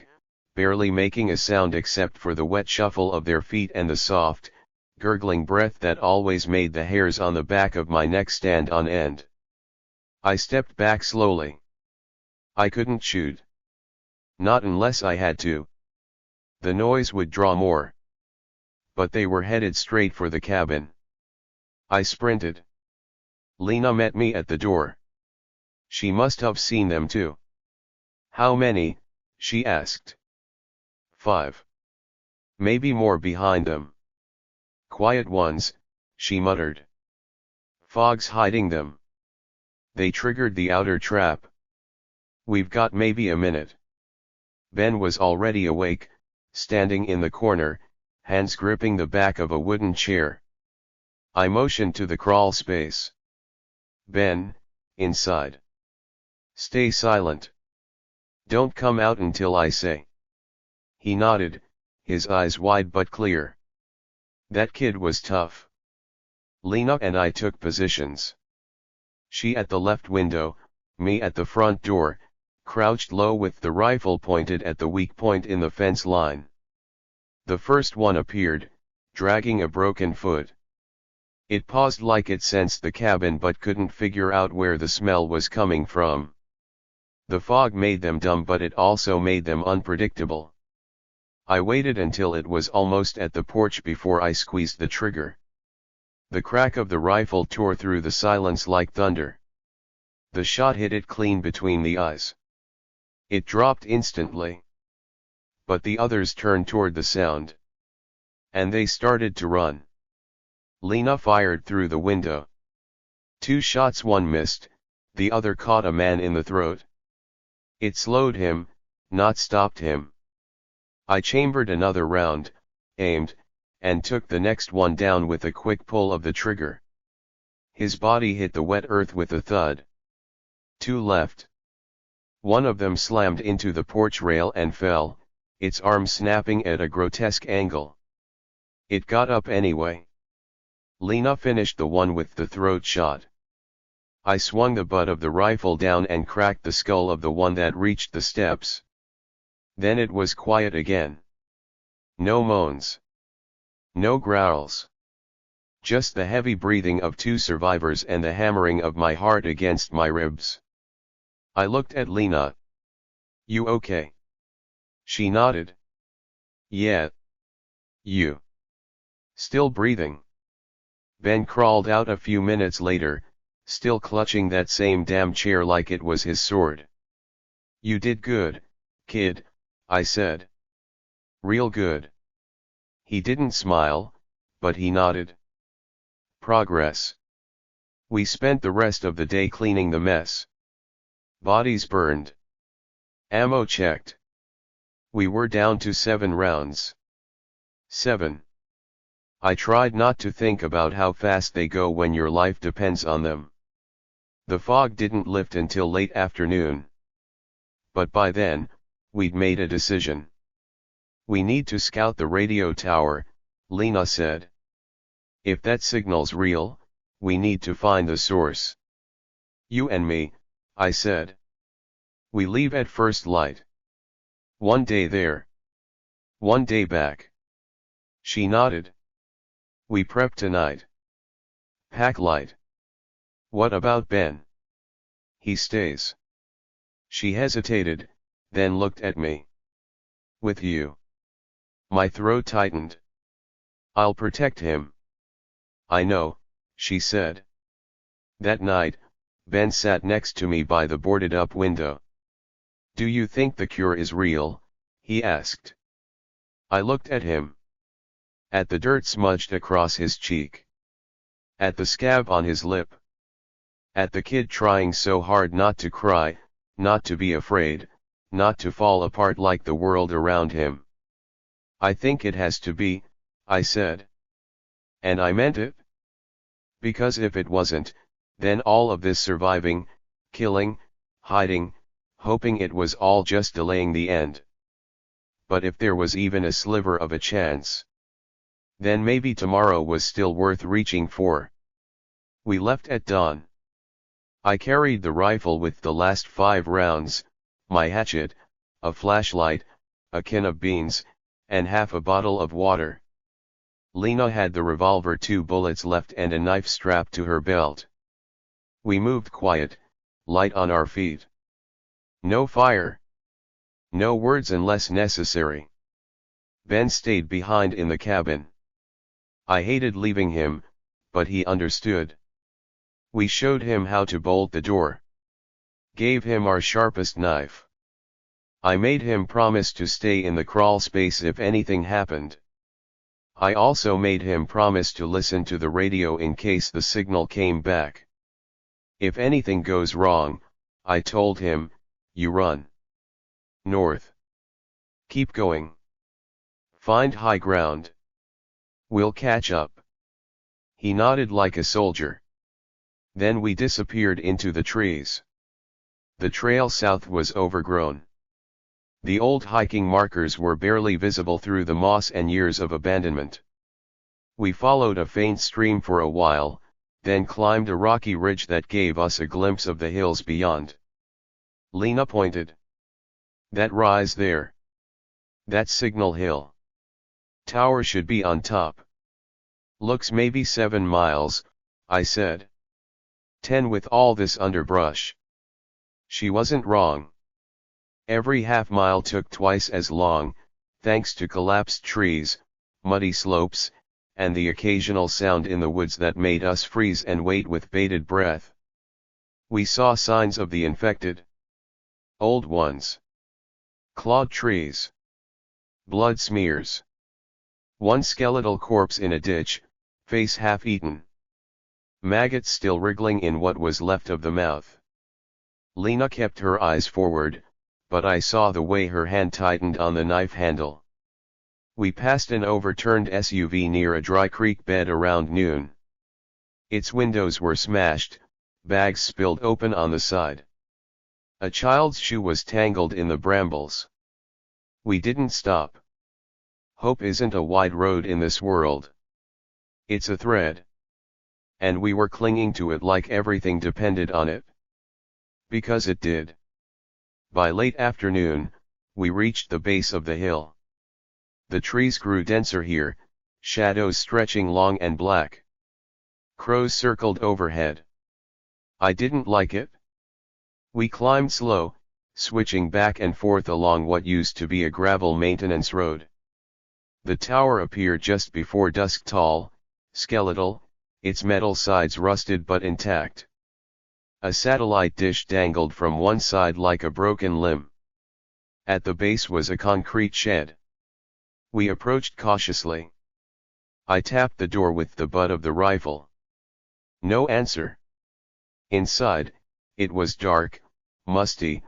barely making a sound except for the wet shuffle of their feet and the soft, gurgling breath that always made the hairs on the back of my neck stand on end. I stepped back slowly. I couldn't shoot. Not unless I had to. The noise would draw more. But they were headed straight for the cabin. I sprinted. Lena met me at the door. She must have seen them too. How many? She asked. 5. Maybe more behind them. Quiet ones, she muttered. Fog's hiding them. They triggered the outer trap. We've got maybe a minute. Ben was already awake, standing in the corner, hands gripping the back of a wooden chair. I motioned to the crawl space. Ben, inside. Stay silent. Don't come out until I say. He nodded, his eyes wide but clear. That kid was tough. Lena and I took positions. She at the left window, me at the front door, crouched low with the rifle pointed at the weak point in the fence line. The first one appeared, dragging a broken foot. It paused like it sensed the cabin but couldn't figure out where the smell was coming from. The fog made them dumb, but it also made them unpredictable. I waited until it was almost at the porch before I squeezed the trigger. The crack of the rifle tore through the silence like thunder. The shot hit it clean between the eyes. It dropped instantly. But the others turned toward the sound. And they started to run. Lena fired through the window. 2 shots, one missed, the other caught a man in the throat. It slowed him, not stopped him. I chambered another round, aimed, and took the next one down with a quick pull of the trigger. His body hit the wet earth with a thud. 2 left. One of them slammed into the porch rail and fell, its arm snapping at a grotesque angle. It got up anyway. Lena finished the one with the throat shot. I swung the butt of the rifle down and cracked the skull of the one that reached the steps. Then it was quiet again. No moans. No growls. Just the heavy breathing of 2 survivors and the hammering of my heart against my ribs. I looked at Lena. You okay? She nodded. Yeah. You? Still breathing? Ben crawled out a few minutes later, still clutching that same damn chair like it was his sword. You did good, kid, I said. Real good. He didn't smile, but he nodded. Progress. We spent the rest of the day cleaning the mess. Bodies burned. Ammo checked. We were down to 7 rounds. 7. I tried not to think about how fast they go when your life depends on them. The fog didn't lift until late afternoon. But by then, we'd made a decision. We need to scout the radio tower, Lena said. If that signal's real, we need to find the source. You and me, I said. We leave at first light. 1 day there. 1 day back. She nodded. We prep tonight. Pack light. What about Ben? He stays. She hesitated, then looked at me. With you. My throat tightened. I'll protect him. I know, she said. That night, Ben sat next to me by the boarded-up window. Do you think the cure is real? He asked. I looked at him. At the dirt smudged across his cheek. At the scab on his lip. At the kid trying so hard not to cry, not to be afraid, not to fall apart like the world around him. I think it has to be, I said. And I meant it. Because if it wasn't, then all of this surviving, killing, hiding, hoping it was all just delaying the end. But if there was even a sliver of a chance, then maybe tomorrow was still worth reaching for. We left at dawn. I carried the rifle with the last 5 rounds, my hatchet, a flashlight, a can of beans, and half a bottle of water. Lena had the revolver, 2 bullets left and a knife strapped to her belt. We moved quiet, light on our feet. No fire. No words unless necessary. Ben stayed behind in the cabin. I hated leaving him, but he understood. We showed him how to bolt the door. Gave him our sharpest knife. I made him promise to stay in the crawl space if anything happened. I also made him promise to listen to the radio in case the signal came back. If anything goes wrong, I told him, you run. North. Keep going. Find high ground. We'll catch up. He nodded like a soldier. Then we disappeared into the trees. The trail south was overgrown. The old hiking markers were barely visible through the moss and years of abandonment. We followed a faint stream for a while, then climbed a rocky ridge that gave us a glimpse of the hills beyond. Lena pointed. That rise there. That's Signal Hill. Tower should be on top. Looks maybe 7 miles, I said. 10 with all this underbrush. She wasn't wrong. Every half-mile took twice as long, thanks to collapsed trees, muddy slopes, and the occasional sound in the woods that made us freeze and wait with bated breath. We saw signs of the infected. Old ones. Clawed trees. Blood smears. One skeletal corpse in a ditch, face half-eaten. Maggots still wriggling in what was left of the mouth. Lena kept her eyes forward, but I saw the way her hand tightened on the knife handle. We passed an overturned SUV near a dry creek bed around noon. Its windows were smashed, bags spilled open on the side. A child's shoe was tangled in the brambles. We didn't stop. Hope isn't a wide road in this world. It's a thread. And we were clinging to it like everything depended on it. Because it did. By late afternoon, we reached the base of the hill. The trees grew denser here, shadows stretching long and black. Crows circled overhead. I didn't like it. We climbed slow, switching back and forth along what used to be a gravel maintenance road. The tower appeared just before dusk, tall, skeletal, its metal sides rusted but intact. A satellite dish dangled from one side like a broken limb. At the base was a concrete shed. We approached cautiously. I tapped the door with the butt of the rifle. No answer. Inside, it was dark, musty,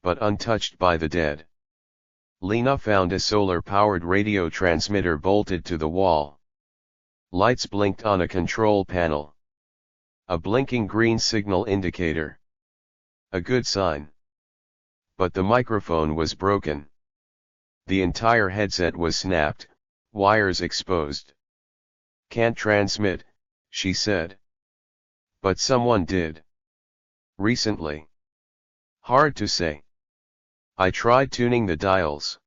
but untouched by the dead. Lena found a solar-powered radio transmitter bolted to the wall. Lights blinked on a control panel. A blinking green signal indicator. A good sign. But the microphone was broken. The entire headset was snapped, wires exposed. Can't transmit, she said. But someone did. Recently. Hard to say. I tried tuning the dials.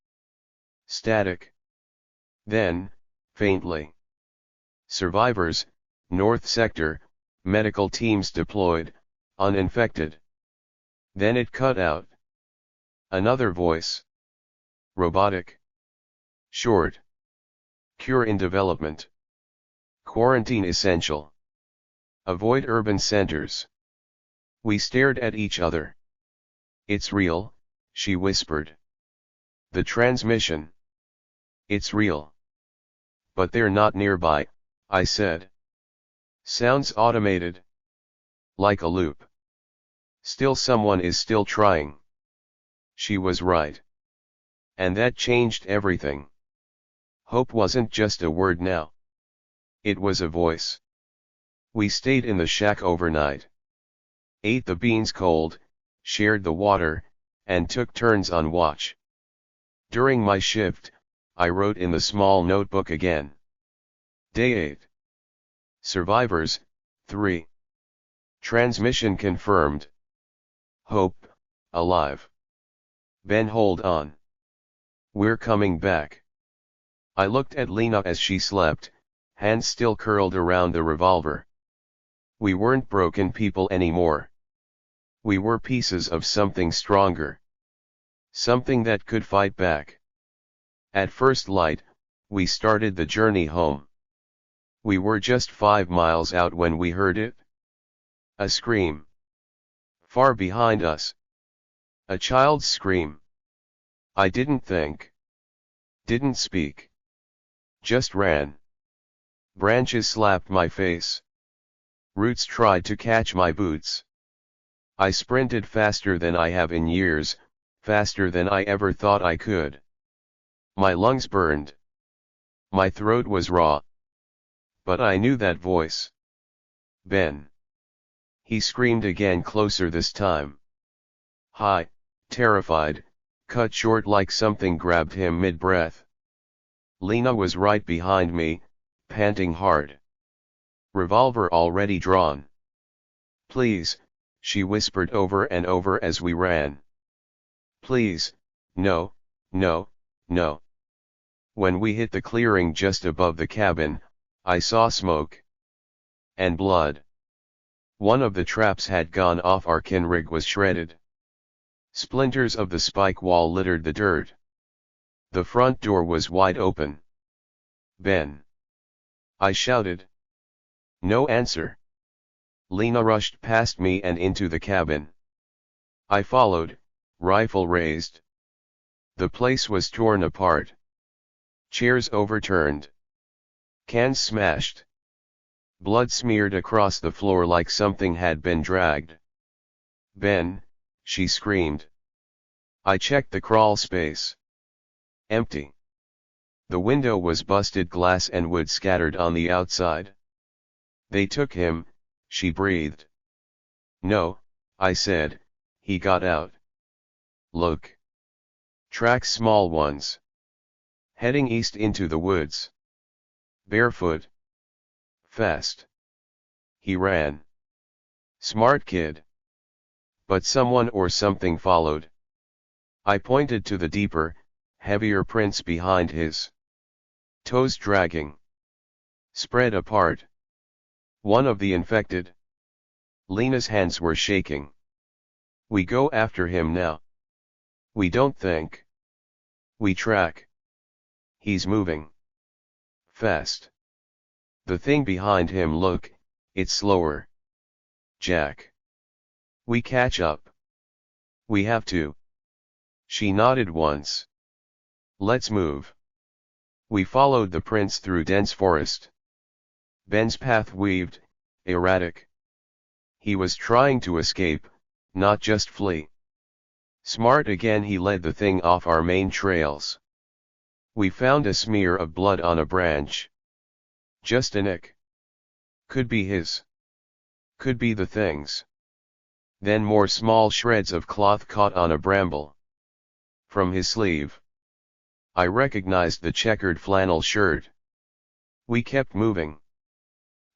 Static. Then, faintly. Survivors, North Sector, medical teams deployed, uninfected. Then it cut out. Another voice. Robotic. Short. Cure in development. Quarantine essential. Avoid urban centers. We stared at each other. It's real, she whispered. The transmission. It's real. But they're not nearby, I said. Sounds automated. Like a loop. Still someone is still trying. She was right. And that changed everything. Hope wasn't just a word now. It was a voice. We stayed in the shack overnight. Ate the beans cold, shared the water, and took turns on watch. During my shift, I wrote in the small notebook again. Day 8. Survivors, 3. Transmission confirmed. Hope, alive. Ben, hold on. We're coming back. I looked at Lena as she slept, hands still curled around the revolver. We weren't broken people anymore. We were pieces of something stronger. Something that could fight back. At first light, we started the journey home. We were just 5 miles out when we heard it. A scream. Far behind us. A child's scream. I didn't think. Didn't speak. Just ran. Branches slapped my face. Roots tried to catch my boots. I sprinted faster than I have in years, faster than I ever thought I could. My lungs burned. My throat was raw. But I knew that voice. Ben. He screamed again, closer this time. Hi, terrified, cut short like something grabbed him mid-breath. Lena was right behind me, panting hard. Revolver already drawn. Please, she whispered over and over as we ran. Please, no, no, no. When we hit the clearing just above the cabin, I saw smoke. And blood. One of the traps had gone off, our kin rig was shredded. Splinters of the spike wall littered the dirt. The front door was wide open. Ben. I shouted. No answer. Lena rushed past me and into the cabin. I followed, rifle raised. The place was torn apart. Chairs overturned. Cans smashed. Blood smeared across the floor like something had been dragged. Ben, she screamed. I checked the crawl space. Empty. The window was busted glass and wood scattered on the outside. They took him, she breathed. No, I said, he got out. Look. Tracks, small ones. Heading east into the woods. Barefoot. Fast. He ran. Smart kid. But someone or something followed. I pointed to the deeper, heavier prints behind his. Toes dragging. Spread apart. One of the infected. Lena's hands were shaking. We go after him now. We don't think. We track. He's moving. Fast. The thing behind him, look, it's slower. Jack. We catch up. We have to. She nodded once. Let's move. We followed the prints through dense forest. Ben's path weaved, erratic. He was trying to escape, not just flee. Smart again, he led the thing off our main trails. We found a smear of blood on a branch. Just a nick. Could be his. Could be the thing's. Then more small shreds of cloth caught on a bramble. From his sleeve. I recognized the checkered flannel shirt. We kept moving.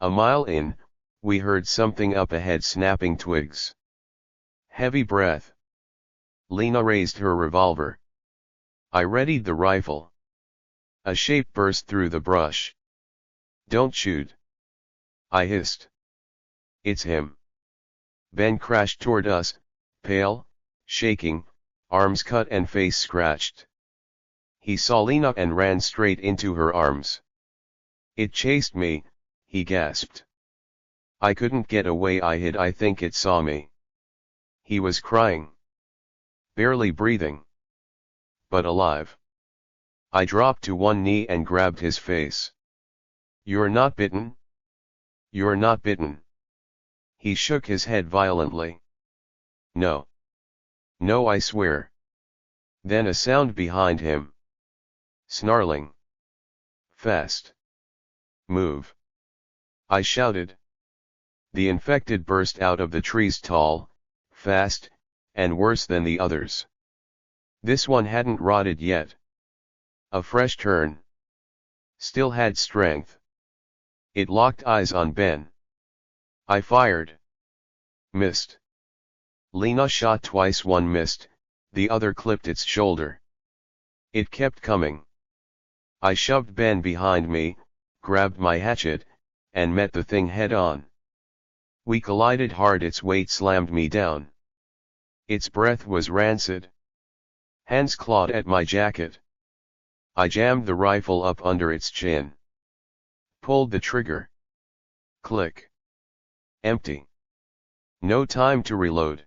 A mile in, we heard something up ahead snapping twigs. Heavy breath. Lena raised her revolver. I readied the rifle. A shape burst through the brush. Don't shoot. I hissed. It's him. Ben crashed toward us, pale, shaking, arms cut and face scratched. He saw Lena and ran straight into her arms. It chased me, he gasped. I couldn't get away, I hid. I think it saw me. He was crying. Barely breathing. But alive. I dropped to one knee and grabbed his face. You're not bitten? You're not bitten. He shook his head violently. No. No, I swear. Then a sound behind him. Snarling. Fast. Move. I shouted. The infected burst out of the trees, tall, fast, and worse than the others. This one hadn't rotted yet. A fresh turn. Still had strength. It locked eyes on Ben. I fired. Missed. Lena shot twice, one missed, the other clipped its shoulder. It kept coming. I shoved Ben behind me, grabbed my hatchet, and met the thing head on. We collided hard, its weight slammed me down. Its breath was rancid. Hands clawed at my jacket. I jammed the rifle up under its chin. Pulled the trigger. Click. Empty. No time to reload.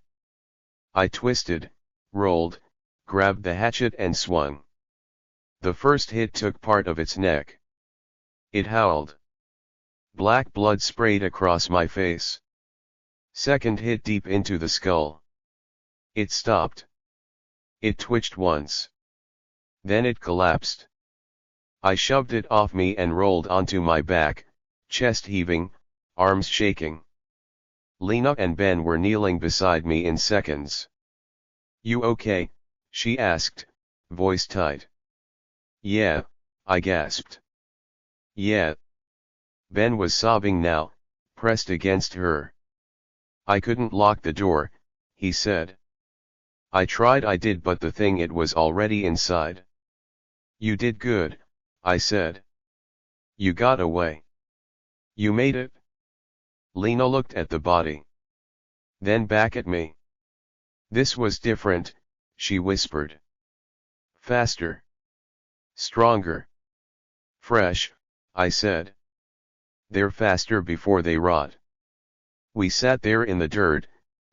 I twisted, rolled, grabbed the hatchet and swung. The first hit took part of its neck. It howled. Black blood sprayed across my face. Second hit deep into the skull. It stopped. It twitched once. Then it collapsed. I shoved it off me and rolled onto my back, chest heaving, arms shaking. Lena and Ben were kneeling beside me in seconds. You okay? She asked, voice tight. Yeah, I gasped. Yeah. Ben was sobbing now, pressed against her. I couldn't lock the door, he said. I tried, I did, but the thing, it was already inside. You did good, I said. You got away. You made it. Lena looked at the body. Then back at me. This was different, she whispered. Faster. Stronger. Fresh, I said. They're faster before they rot. We sat there in the dirt,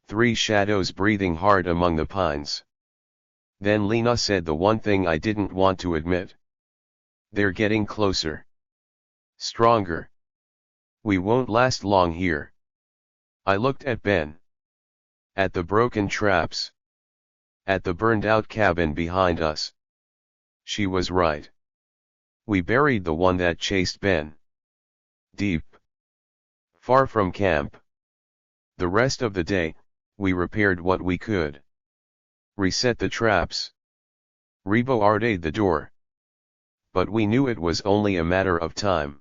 three shadows breathing hard among the pines. Then Lena said the one thing I didn't want to admit. They're getting closer. Stronger. We won't last long here. I looked at Ben. At the broken traps. At the burned-out cabin behind us. She was right. We buried the one that chased Ben. Deep. Far from camp. The rest of the day, we repaired what we could. Reset the traps. Rebarricaded the door. But we knew it was only a matter of time.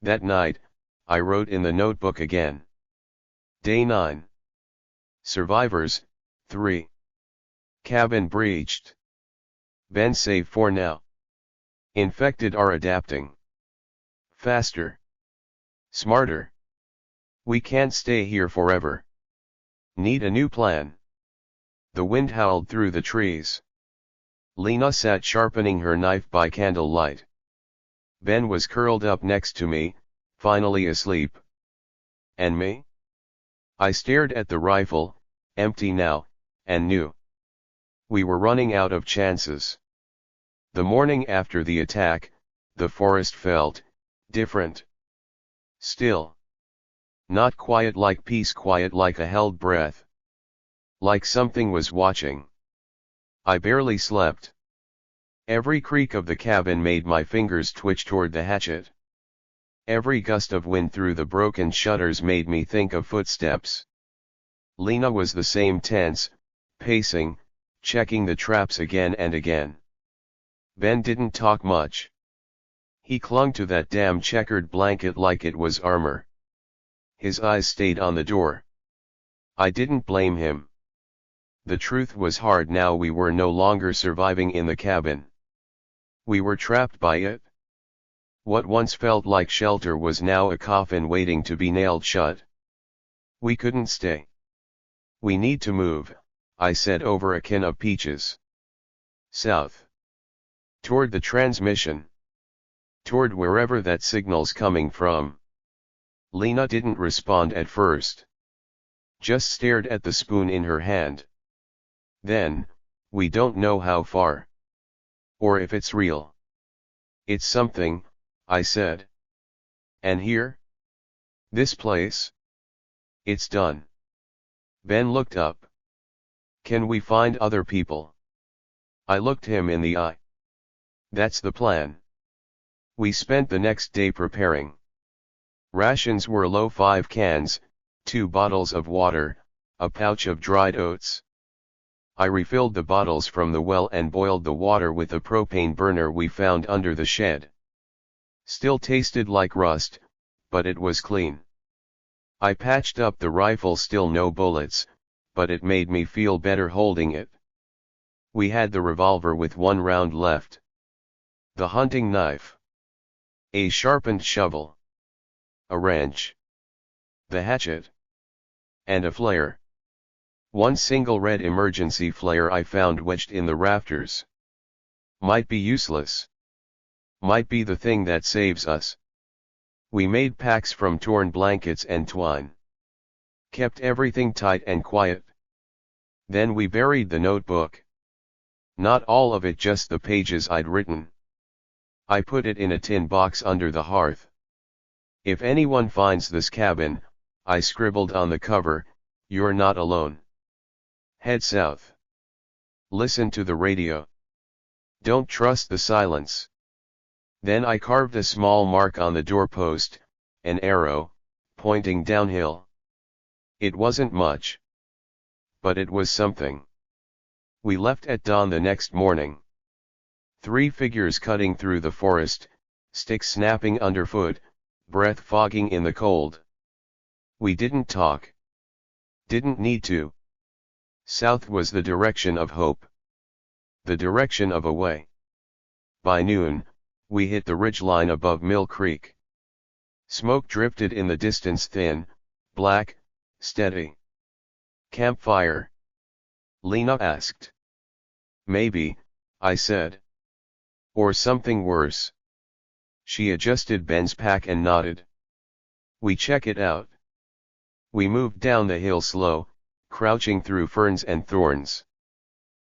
That night, I wrote in the notebook again. Day 9. Survivors, 3. Cabin breached. Ben safe for now. Infected are adapting. Faster. Smarter. We can't stay here forever. Need a new plan. The wind howled through the trees. Lena sat sharpening her knife by candlelight. Ben was curled up next to me, finally asleep. And me? I stared at the rifle, empty now, and knew. We were running out of chances. The morning after the attack, the forest felt different. Still. Not quiet like peace, quiet like a held breath. Like something was watching. I barely slept. Every creak of the cabin made my fingers twitch toward the hatchet. Every gust of wind through the broken shutters made me think of footsteps. Lena was the same, tense, pacing, checking the traps again and again. Ben didn't talk much. He clung to that damn checkered blanket like it was armor. His eyes stayed on the door. I didn't blame him. The truth was hard now. We were no longer surviving in the cabin. We were trapped by it. What once felt like shelter was now a coffin waiting to be nailed shut. We couldn't stay. We need to move, I said over a can of peaches. South. Toward the transmission. Toward wherever that signal's coming from. Lena didn't respond at first. Just stared at the spoon in her hand. Then, we don't know how far. Or if it's real. It's something, I said. And here? This place? It's done. Ben looked up. Can we find other people? I looked him in the eye. That's the plan. We spent the next day preparing. Rations were low: 5 cans, 2 bottles of water, a pouch of dried oats. I refilled the bottles from the well and boiled the water with a propane burner we found under the shed. Still tasted like rust, but it was clean. I patched up the rifle, still no bullets, but it made me feel better holding it. We had the revolver with 1 round left. The hunting knife. A sharpened shovel. A wrench. The hatchet. And a flare. 1 single red emergency flare I found wedged in the rafters. Might be useless. Might be the thing that saves us. We made packs from torn blankets and twine. Kept everything tight and quiet. Then we buried the notebook. Not all of it, just the pages I'd written. I put it in a tin box under the hearth. If anyone finds this cabin, I scribbled on the cover, you're not alone. Head south. Listen to the radio. Don't trust the silence. Then I carved a small mark on the doorpost, an arrow, pointing downhill. It wasn't much. But it was something. We left at dawn the next morning. 3 figures cutting through the forest, sticks snapping underfoot, breath fogging in the cold. We didn't talk. Didn't need to. South was the direction of hope. The direction of a way. By noon, we hit the ridgeline above Mill Creek. Smoke drifted in the distance, thin, black, steady. Campfire? Lena asked. Maybe, I said. Or something worse. She adjusted Ben's pack and nodded. We check it out. We moved down the hill slow, crouching through ferns and thorns.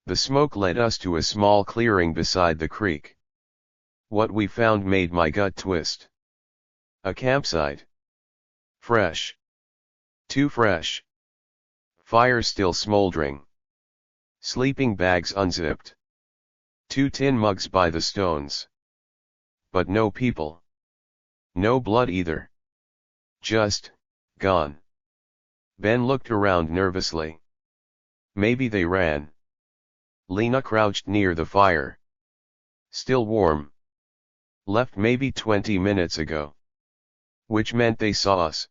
The smoke led us to a small clearing beside the creek. What we found made my gut twist. A campsite. Fresh. Too fresh. Fire still smoldering. Sleeping bags unzipped. 2 tin mugs by the stones. But no people. No blood either. Just, gone. Ben looked around nervously. Maybe they ran. Lena crouched near the fire. Still warm. Left maybe 20 minutes ago. Which meant they saw us.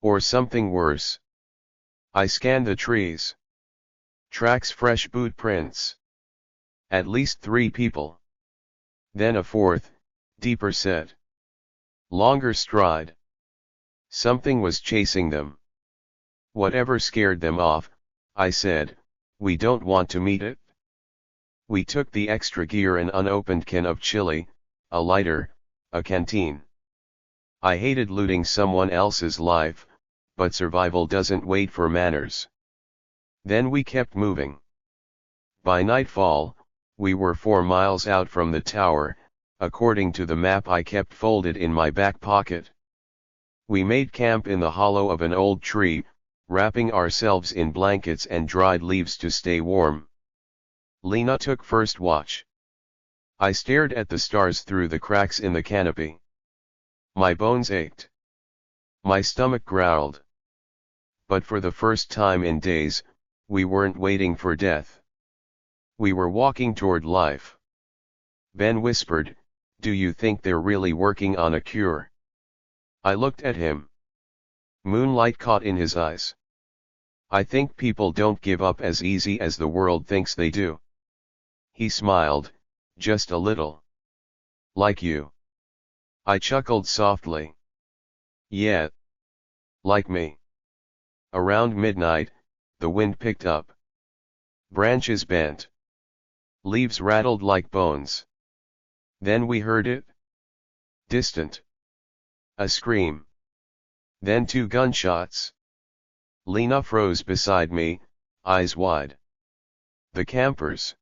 Or something worse. I scanned the trees. Tracks, fresh boot prints. At least 3 people. Then a 4th, deeper set. Longer stride. Something was chasing them. Whatever scared them off, I said, we don't want to meet it. We took the extra gear, an unopened can of chili, a lighter, a canteen. I hated looting someone else's life, but survival doesn't wait for manners. Then we kept moving. By nightfall, we were 4 miles out from the tower, according to the map I kept folded in my back pocket. We made camp in the hollow of an old tree, wrapping ourselves in blankets and dried leaves to stay warm. Lena took first watch. I stared at the stars through the cracks in the canopy. My bones ached. My stomach growled. But for the first time in days, we weren't waiting for death. We were walking toward life. Ben whispered, "Do you think they're really working on a cure?" I looked at him. Moonlight caught in his eyes. "I think people don't give up as easy as the world thinks they do." He smiled, just a little. "Like you." I chuckled softly. "Yeah. Like me." Around midnight, the wind picked up. Branches bent. Leaves rattled like bones. Then we heard it. Distant. A scream. Then 2 gunshots. Lena froze beside me, eyes wide. "The campers."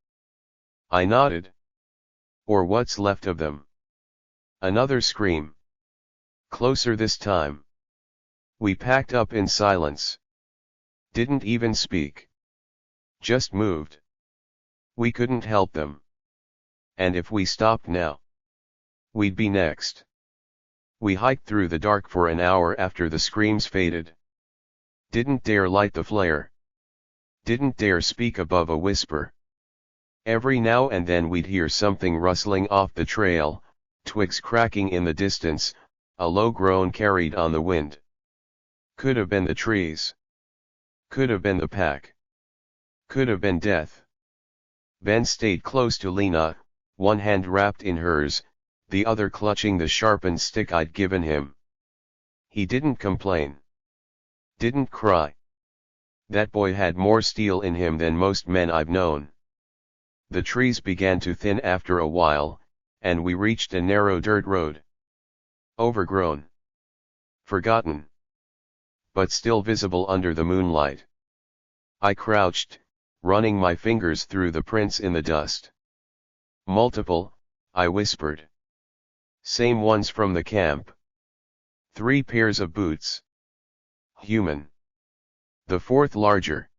I nodded. "Or what's left of them." Another scream. Closer this time. We packed up in silence. Didn't even speak. Just moved. We couldn't help them. And if we stopped now, we'd be next. We hiked through the dark for an hour after the screams faded. Didn't dare light the flare. Didn't dare speak above a whisper. Every now and then we'd hear something rustling off the trail, twigs cracking in the distance, a low groan carried on the wind. Could have been the trees. Could have been the pack. Could have been death. Ben stayed close to Lena, one hand wrapped in hers, the other clutching the sharpened stick I'd given him. He didn't complain. Didn't cry. That boy had more steel in him than most men I've known. The trees began to thin after a while, and we reached a narrow dirt road. Overgrown. Forgotten. But still visible under the moonlight. I crouched, running my fingers through the prints in the dust. "Multiple," I whispered. "Same ones from the camp. 3 pairs of boots. Human. The 4th larger.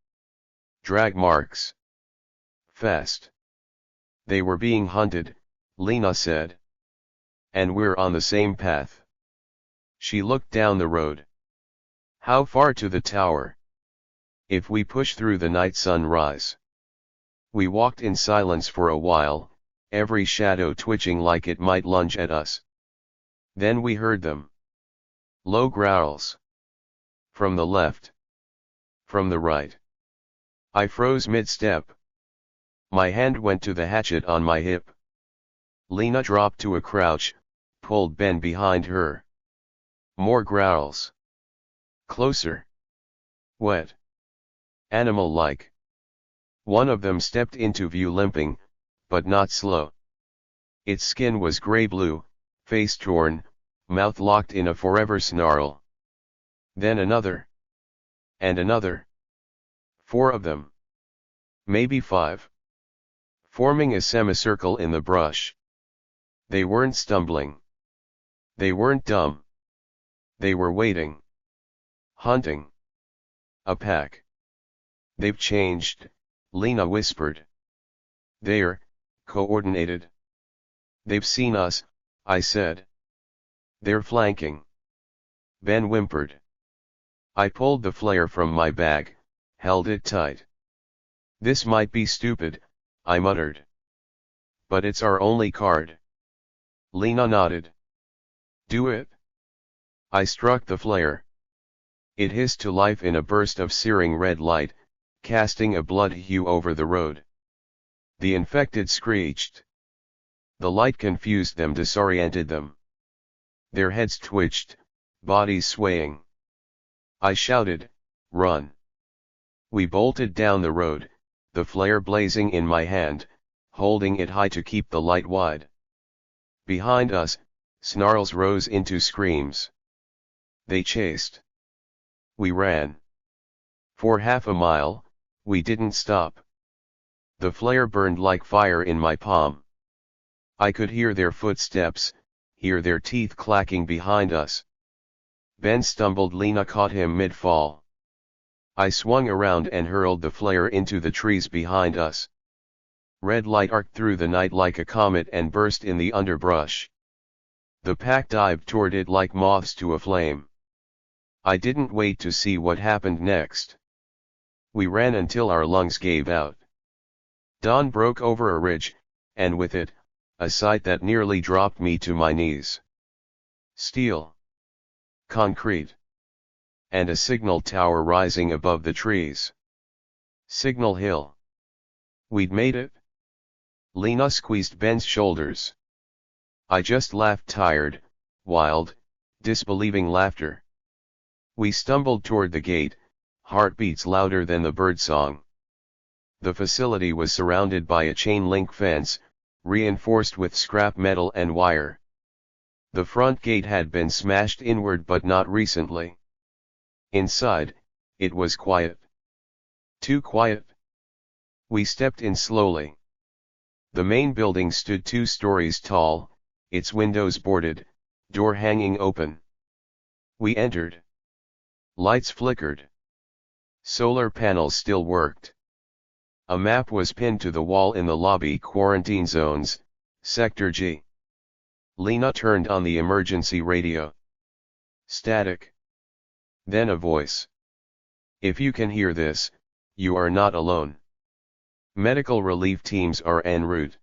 Drag marks. Fast." "They were being hunted," Lena said. "And we're on the same path." She looked down the road. "How far to the tower?" "If we push through the night sunrise." We walked in silence for a while, every shadow twitching like it might lunge at us. Then we heard them. Low growls. From the left. From the right. I froze mid-step. My hand went to the hatchet on my hip. Lena dropped to a crouch, pulled Ben behind her. More growls. Closer. Wet. Animal-like. One of them stepped into view limping, but not slow. Its skin was gray-blue, face torn, mouth locked in a forever snarl. Then another. And another. 4 of them. Maybe 5. Forming a semicircle in the brush. They weren't stumbling. They weren't dumb. They were waiting. Hunting. A pack. "They've changed," Lena whispered. "They're coordinated." "They've seen us," I said. "They're flanking." Ben whimpered. I pulled the flare from my bag, held it tight. "This might be stupid," I muttered. "But it's our only card." Lena nodded. "Do it." I struck the flare. It hissed to life in a burst of searing red light, casting a blood hue over the road. The infected screeched. The light confused them, disoriented them. Their heads twitched, bodies swaying. I shouted, "Run!" We bolted down the road, the flare blazing in my hand, holding it high to keep the light wide. Behind us, snarls rose into screams. They chased. We ran. For half a mile, we didn't stop. The flare burned like fire in my palm. I could hear their footsteps, hear their teeth clacking behind us. Ben stumbled. Lena caught him mid-fall. I swung around and hurled the flare into the trees behind us. Red light arced through the night like a comet and burst in the underbrush. The pack dived toward it like moths to a flame. I didn't wait to see what happened next. We ran until our lungs gave out. Dawn broke over a ridge, and with it, a sight that nearly dropped me to my knees. Steel. Concrete. And a signal tower rising above the trees. Signal Hill. We'd made it. Lena squeezed Ben's shoulders. I just laughed, tired, wild, disbelieving laughter. We stumbled toward the gate, heartbeats louder than the birdsong. The facility was surrounded by a chain-link fence, reinforced with scrap metal and wire. The front gate had been smashed inward but not recently. Inside, it was quiet. Too quiet. We stepped in slowly. The main building stood 2 stories tall, its windows boarded, door hanging open. We entered. Lights flickered. Solar panels still worked. A map was pinned to the wall in the lobby. Quarantine zones, Sector G. Lena turned on the emergency radio. Static. Then a voice. If you can hear this, you are not alone. Medical relief teams are en route.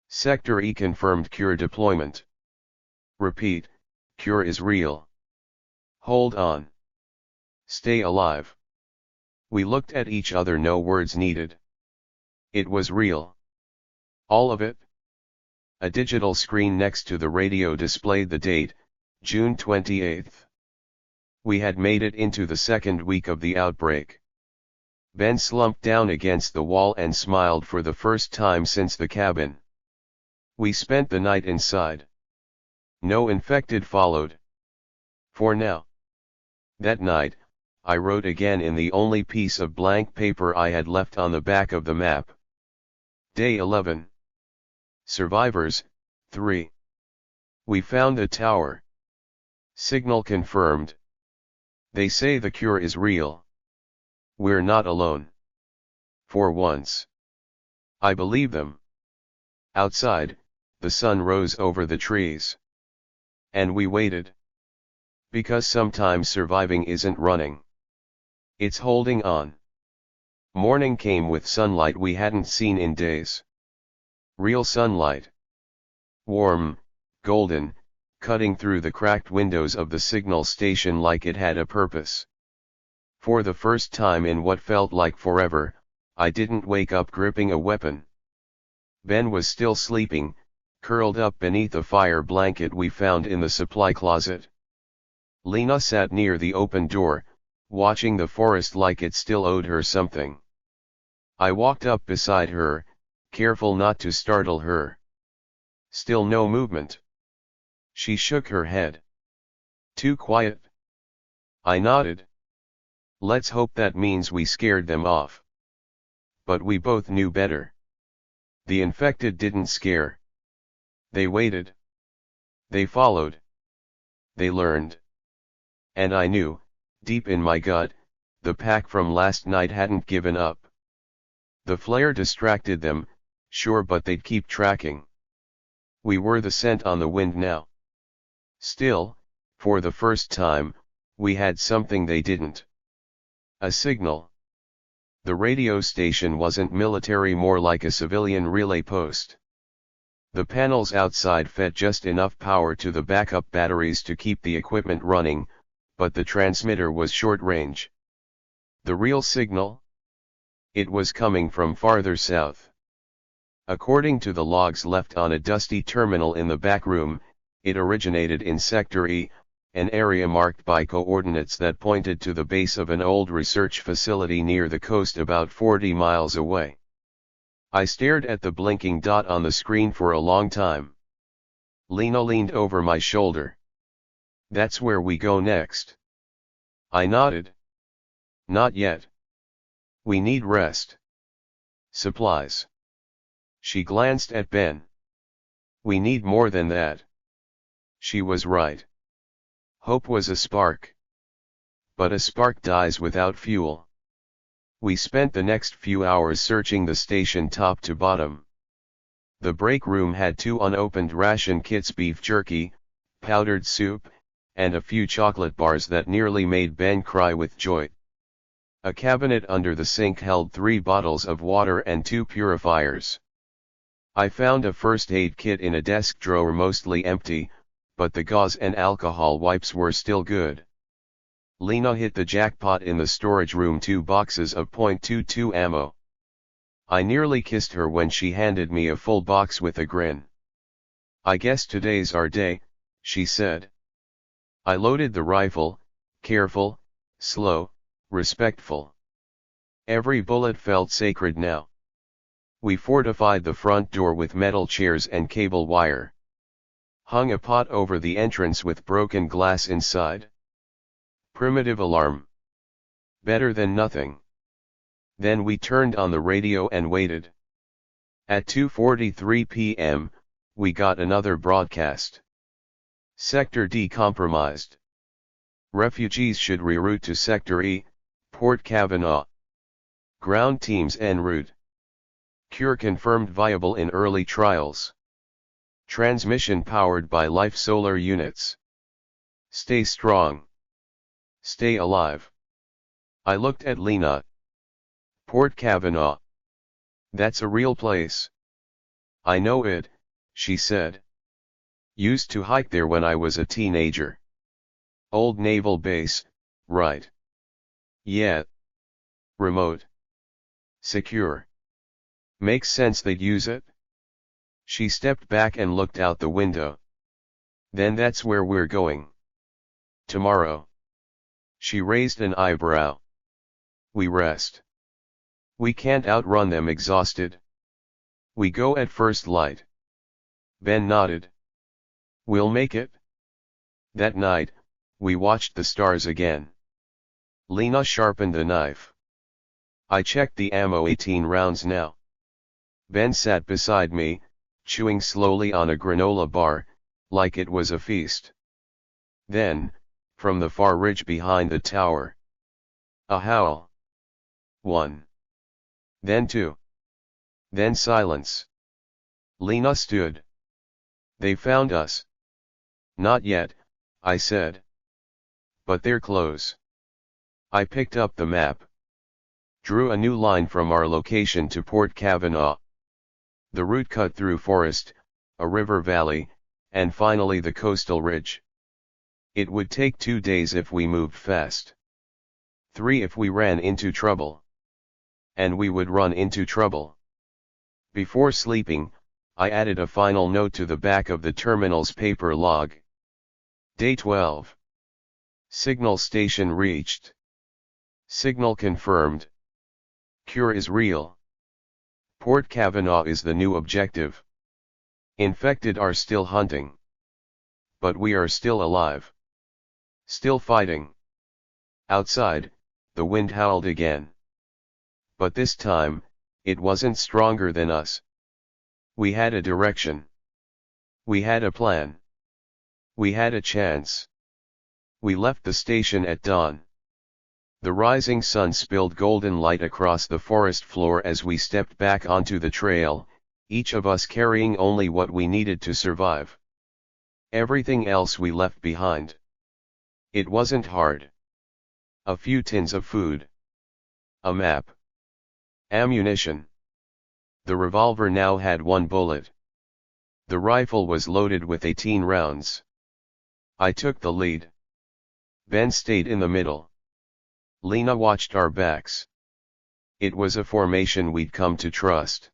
Sector E confirmed cure deployment. Repeat, cure is real. Hold on. Stay alive. We looked at each other, no words needed. It was real. All of it. A digital screen next to the radio displayed the date, June 28th. We had made it into the second week of the outbreak. Ben slumped down against the wall and smiled for the first time since the cabin. We spent the night inside. No infected followed. For now. That night, I wrote again in the only piece of blank paper I had left on the back of the map. Day 11. Survivors, 3. We found the tower. Signal confirmed. They say the cure is real. We're not alone. For once. I believe them. Outside, the sun rose over the trees. And we waited. Because sometimes surviving isn't running. It's holding on. Morning came with sunlight we hadn't seen in days. Real sunlight. Warm, golden, cutting through the cracked windows of the signal station like it had a purpose. For the first time in what felt like forever, I didn't wake up gripping a weapon. Ben was still sleeping, curled up beneath a fire blanket we found in the supply closet. Lena sat near the open door, watching the forest like it still owed her something. I walked up beside her, careful not to startle her. Still no movement. She shook her head. Too quiet. I nodded. Let's hope that means we scared them off. But we both knew better. The infected didn't scare. They waited. They followed. They learned. And I knew, deep in my gut, the pack from last night hadn't given up. The flare distracted them, sure, but they'd keep tracking. We were the scent on the wind now. Still, for the first time, we had something they didn't. A signal. The radio station wasn't military, more like a civilian relay post. The panels outside fed just enough power to the backup batteries to keep the equipment running, but the transmitter was short range. The real signal? It was coming from farther south. According to the logs left on a dusty terminal in the back room, it originated in Sector E, an area marked by coordinates that pointed to the base of an old research facility near the coast about 40 miles away. I stared at the blinking dot on the screen for a long time. Lena leaned over my shoulder. That's where we go next. I nodded. Not yet. We need rest. Supplies. She glanced at Ben. We need more than that. She was right. Hope was a spark. But a spark dies without fuel. We spent the next few hours searching the station top to bottom. The break room had 2 unopened ration kits: beef jerky, powdered soup, and a few chocolate bars that nearly made Ben cry with joy. A cabinet under the sink held 3 bottles of water and 2 purifiers. I found a first aid kit in a desk drawer, mostly empty, but the gauze and alcohol wipes were still good. Lena hit the jackpot in the storage room: 2 boxes of .22 ammo. I nearly kissed her when she handed me a full box with a grin. "I guess today's our day," she said. I loaded the rifle, careful, slow, respectful. Every bullet felt sacred now. We fortified the front door with metal chairs and cable wire. Hung a pot over the entrance with broken glass inside. Primitive alarm. Better than nothing. Then we turned on the radio and waited. At 2:43 p.m., we got another broadcast. Sector D compromised. Refugees should reroute to Sector E, Port Kavanaugh. Ground teams en route. Cure confirmed viable in early trials. Transmission powered by Life solar units. Stay strong. Stay alive. I looked at Lena. Port Kavanaugh. That's a real place. I know it, she said. Used to hike there when I was a teenager. Old naval base, right? Yeah. Remote. Secure. Makes sense they'd use it. She stepped back and looked out the window. Then that's where we're going. Tomorrow. She raised an eyebrow. We rest. We can't outrun them. Exhausted. We go at first light. Ben nodded. We'll make it. That night, we watched the stars again. Lena sharpened the knife. I checked the ammo: 18 rounds now. Ben sat beside me, chewing slowly on a granola bar, like it was a feast. Then, from the far ridge behind the tower, a howl. 1. Then 2. Then silence. Lena stood. They found us. Not yet, I said. But they're close. I picked up the map. Drew a new line from our location to Port Kavanaugh. The route cut through forest, a river valley, and finally the coastal ridge. It would take 2 days if we moved fast. 3 if we ran into trouble. And we would run into trouble. Before sleeping, I added a final note to the back of the terminal's paper log. Day 12. Signal station reached. Signal confirmed. Cure is real. Port Kavanaugh is the new objective. Infected are still hunting. But we are still alive. Still fighting. Outside, the wind howled again. But this time, it wasn't stronger than us. We had a direction. We had a plan. We had a chance. We left the station at dawn. The rising sun spilled golden light across the forest floor as we stepped back onto the trail, each of us carrying only what we needed to survive. Everything else we left behind. It wasn't hard. A few tins of food. A map. Ammunition. The revolver now had 1 bullet. The rifle was loaded with 18 rounds. I took the lead. Ben stayed in the middle. Lena watched our backs. It was a formation we'd come to trust.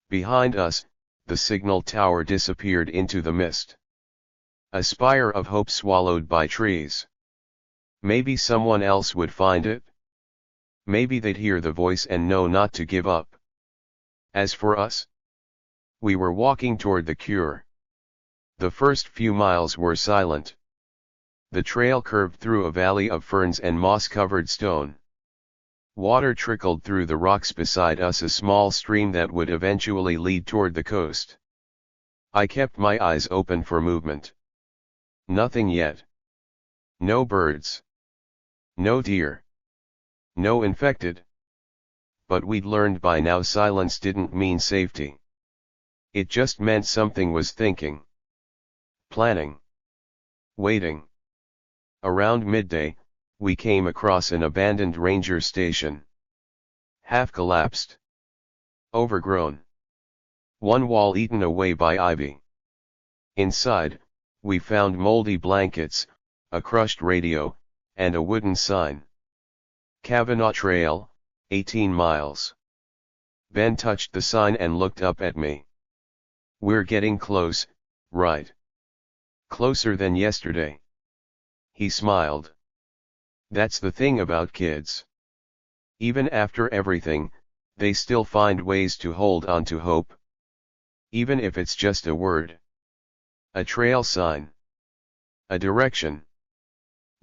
Behind us, the signal tower disappeared into the mist. A spire of hope swallowed by trees. Maybe someone else would find it. Maybe they'd hear the voice and know not to give up. As for us, we were walking toward the cure. The first few miles were silent. The trail curved through a valley of ferns and moss-covered stone. Water trickled through the rocks beside us, a small stream that would eventually lead toward the coast. I kept my eyes open for movement. Nothing yet. No birds. No deer. No infected. But we'd learned by now silence didn't mean safety. It just meant something was thinking. Planning. Waiting. Around midday, we came across an abandoned ranger station. Half collapsed. Overgrown. One wall eaten away by ivy. Inside, we found moldy blankets, a crushed radio, and a wooden sign. Kavanaugh Trail, 18 miles. Ben touched the sign and looked up at me. We're getting close, right? Closer than yesterday. He smiled. That's the thing about kids. Even after everything, they still find ways to hold on to hope. Even if it's just a word. A trail sign. A direction.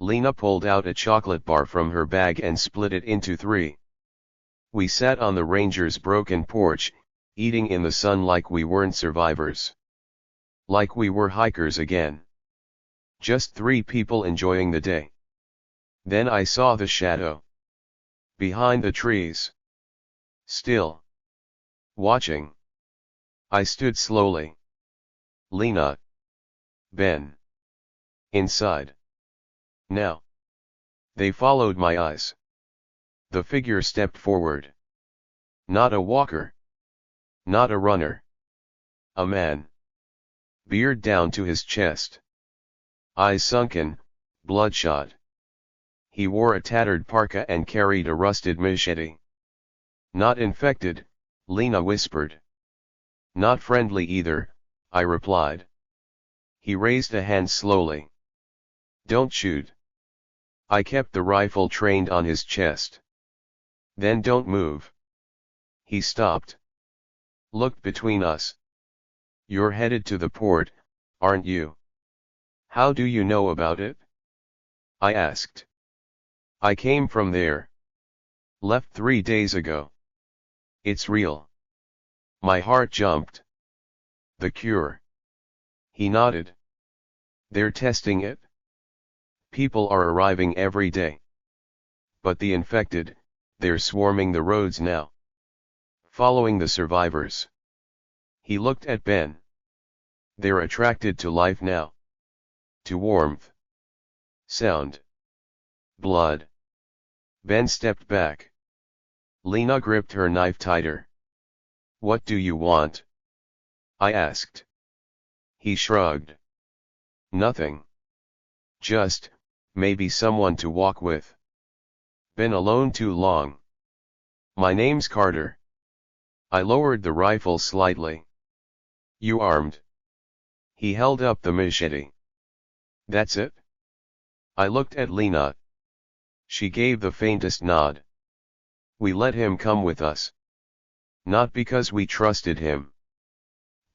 Lena pulled out a chocolate bar from her bag and split it into 3. We sat on the ranger's broken porch, eating in the sun like we weren't survivors. Like we were hikers again. Just 3 people enjoying the day. Then I saw the shadow. Behind the trees. Still. Watching. I stood slowly. Lena. Ben. Inside. Now. They followed my eyes. The figure stepped forward. Not a walker. Not a runner. A man. Beard down to his chest. Eyes sunken, bloodshot. He wore a tattered parka and carried a rusted machete. Not infected, Lena whispered. Not friendly either, I replied. He raised a hand slowly. Don't shoot. I kept the rifle trained on his chest. Then don't move. He stopped. Looked between us. You're headed to the port, aren't you? How do you know about it? I asked. I came from there. Left 3 days ago. It's real. My heart jumped. The cure. He nodded. They're testing it. People are arriving every day. But the infected, they're swarming the roads now. Following the survivors. He looked at Ben. They're attracted to life now. To warmth. Sound. Blood. Ben stepped back. Lena gripped her knife tighter. What do you want? I asked. He shrugged. Nothing. Just, maybe someone to walk with. Been alone too long. My name's Carter. I lowered the rifle slightly. You armed? He held up the machete. That's it? I looked at Lena. She gave the faintest nod. We let him come with us. Not because we trusted him.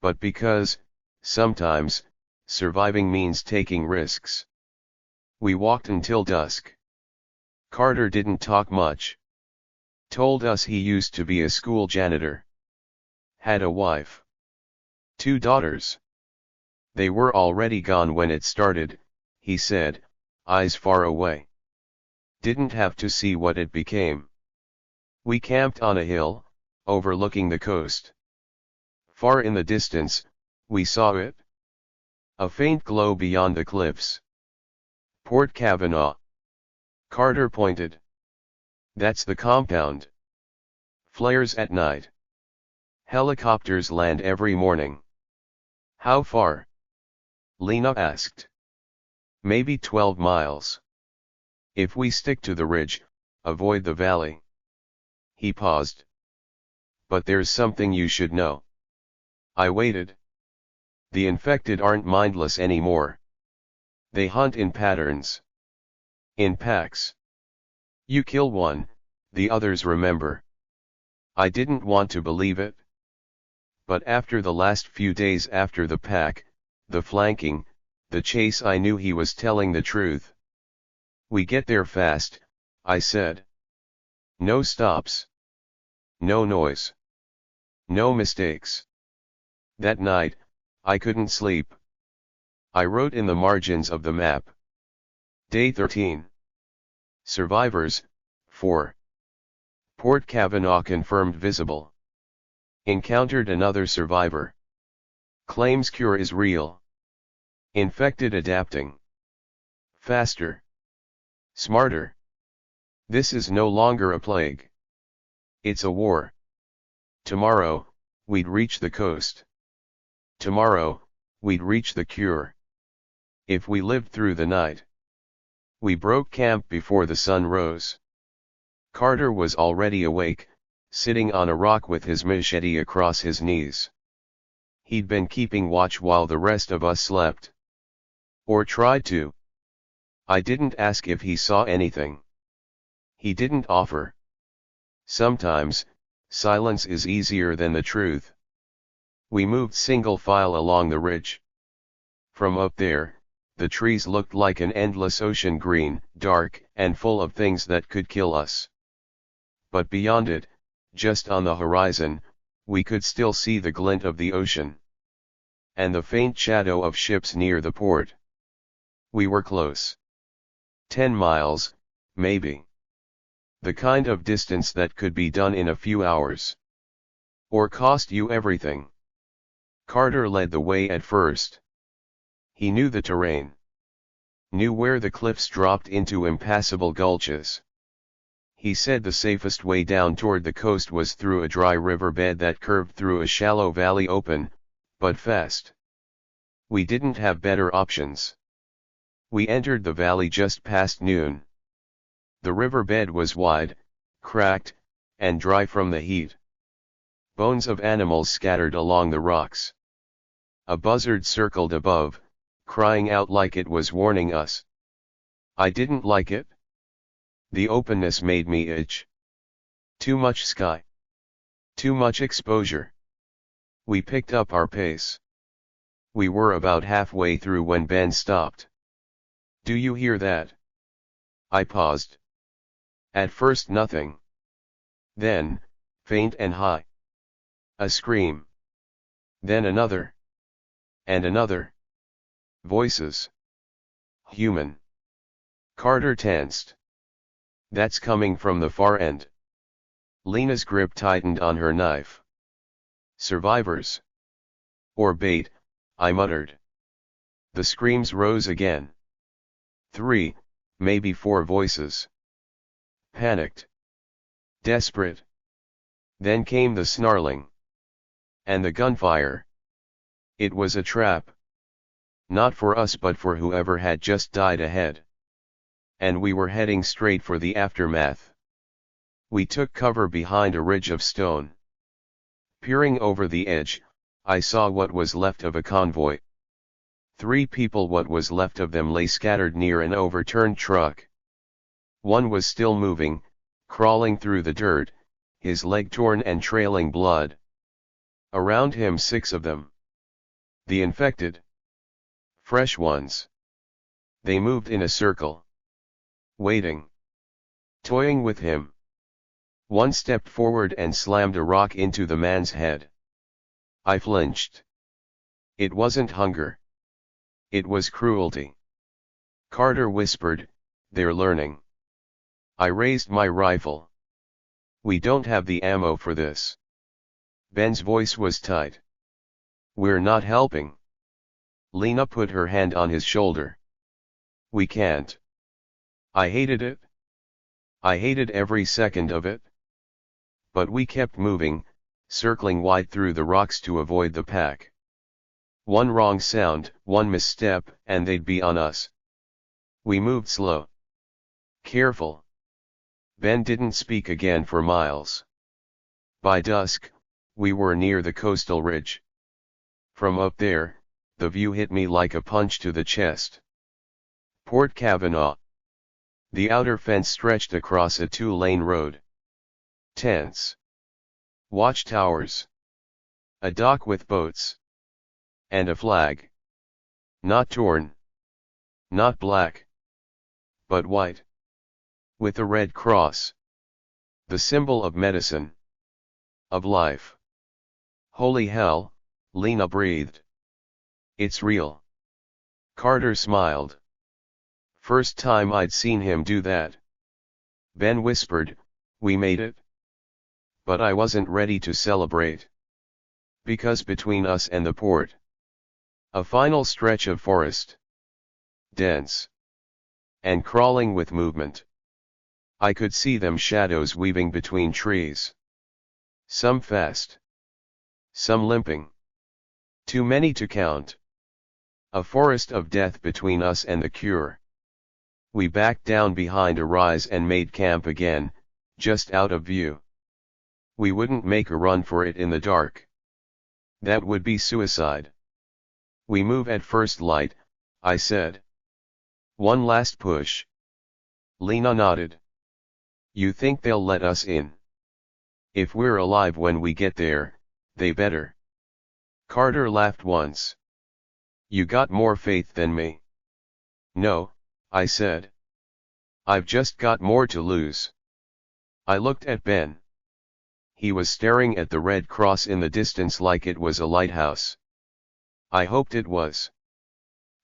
But because, sometimes, surviving means taking risks. We walked until dusk. Carter didn't talk much. Told us he used to be a school janitor. Had a wife. 2 daughters. They were already gone when it started, he said, eyes far away. Didn't have to see what it became. We camped on a hill, overlooking the coast. Far in the distance, we saw it. A faint glow beyond the cliffs. Port Kavanaugh. Carter pointed. That's the compound. Flares at night. Helicopters land every morning. How far? Lena asked. Maybe 12 miles. If we stick to the ridge, avoid the valley. He paused. But there's something you should know. I waited. The infected aren't mindless anymore. They hunt in patterns. In packs. You kill one, the others remember. I didn't want to believe it. But after the last few days after the pack, the flanking, the chase, I knew he was telling the truth. We get there fast, I said. No stops. No noise. No mistakes. That night, I couldn't sleep. I wrote in the margins of the map. Day 13. Survivors, 4. Port Kavanaugh confirmed visible. Encountered another survivor. Claims cure is real. Infected adapting. Faster. Smarter. This is no longer a plague. It's a war. Tomorrow, we'd reach the coast. Tomorrow, we'd reach the cure. If we lived through the night. We broke camp before the sun rose. Carter was already awake, sitting on a rock with his machete across his knees. He'd been keeping watch while the rest of us slept. Or tried to. I didn't ask if he saw anything. He didn't offer. Sometimes, silence is easier than the truth. We moved single file along the ridge. From up there, the trees looked like an endless ocean, green, dark, and full of things that could kill us. But beyond it, just on the horizon, we could still see the glint of the ocean. And the faint shadow of ships near the port. We were close. 10 miles, maybe. The kind of distance that could be done in a few hours. Or cost you everything. Carter led the way at first. He knew the terrain. Knew where the cliffs dropped into impassable gulches. He said the safest way down toward the coast was through a dry riverbed that curved through a shallow valley, open, but fast. We didn't have better options. We entered the valley just past noon. The riverbed was wide, cracked, and dry from the heat. Bones of animals scattered along the rocks. A buzzard circled above, crying out like it was warning us. I didn't like it. The openness made me itch. Too much sky. Too much exposure. We picked up our pace. We were about halfway through when Ben stopped. Do you hear that? I paused. At first nothing. Then, faint and high. A scream. Then another. And another. Voices. Human. Carter tensed. That's coming from the far end. Lena's grip tightened on her knife. Survivors. Or bait, I muttered. The screams rose again. 3, maybe 4 voices. Panicked. Desperate. Then came the snarling. And the gunfire. It was a trap. Not for us but for whoever had just died ahead. And we were heading straight for the aftermath. We took cover behind a ridge of stone. Peering over the edge, I saw what was left of a convoy. 3 people, what was left of them, lay scattered near an overturned truck. One was still moving, crawling through the dirt, his leg torn and trailing blood. Around him 6 of them. The infected. Fresh ones. They moved in a circle. Waiting. Toying with him. One stepped forward and slammed a rock into the man's head. I flinched. It wasn't hunger. It was cruelty. Carter whispered, "They're learning." I raised my rifle. "We don't have the ammo for this." Ben's voice was tight. "We're not helping." Lena put her hand on his shoulder. "We can't." I hated it. I hated every second of it. But we kept moving, circling wide through the rocks to avoid the pack. One wrong sound, one misstep, and they'd be on us. We moved slow. Careful. Ben didn't speak again for miles. By dusk, we were near the coastal ridge. From up there, the view hit me like a punch to the chest. Port Kavanaugh. The outer fence stretched across a 2-lane road. Tents. Watchtowers. A dock with boats. And a flag. Not torn. Not black. But white. With a red cross. The symbol of medicine. Of life. Holy hell, Lena breathed. It's real. Carter smiled. First time I'd seen him do that. Ben whispered, "We made it." But I wasn't ready to celebrate. Because between us and the port, a final stretch of forest, dense and crawling with movement. I could see them shadows weaving between trees. Some fast, some limping. Too many to count. A forest of death between us and the cure. We backed down behind a rise and made camp again, just out of view. We wouldn't make a run for it in the dark. That would be suicide. "We move at first light," I said. "One last push." Lena nodded. "You think they'll let us in?" "If we're alive when we get there, they better." Carter laughed once. "You got more faith than me." "No," I said. "I've just got more to lose." I looked at Ben. He was staring at the red cross in the distance like it was a lighthouse. I hoped it was.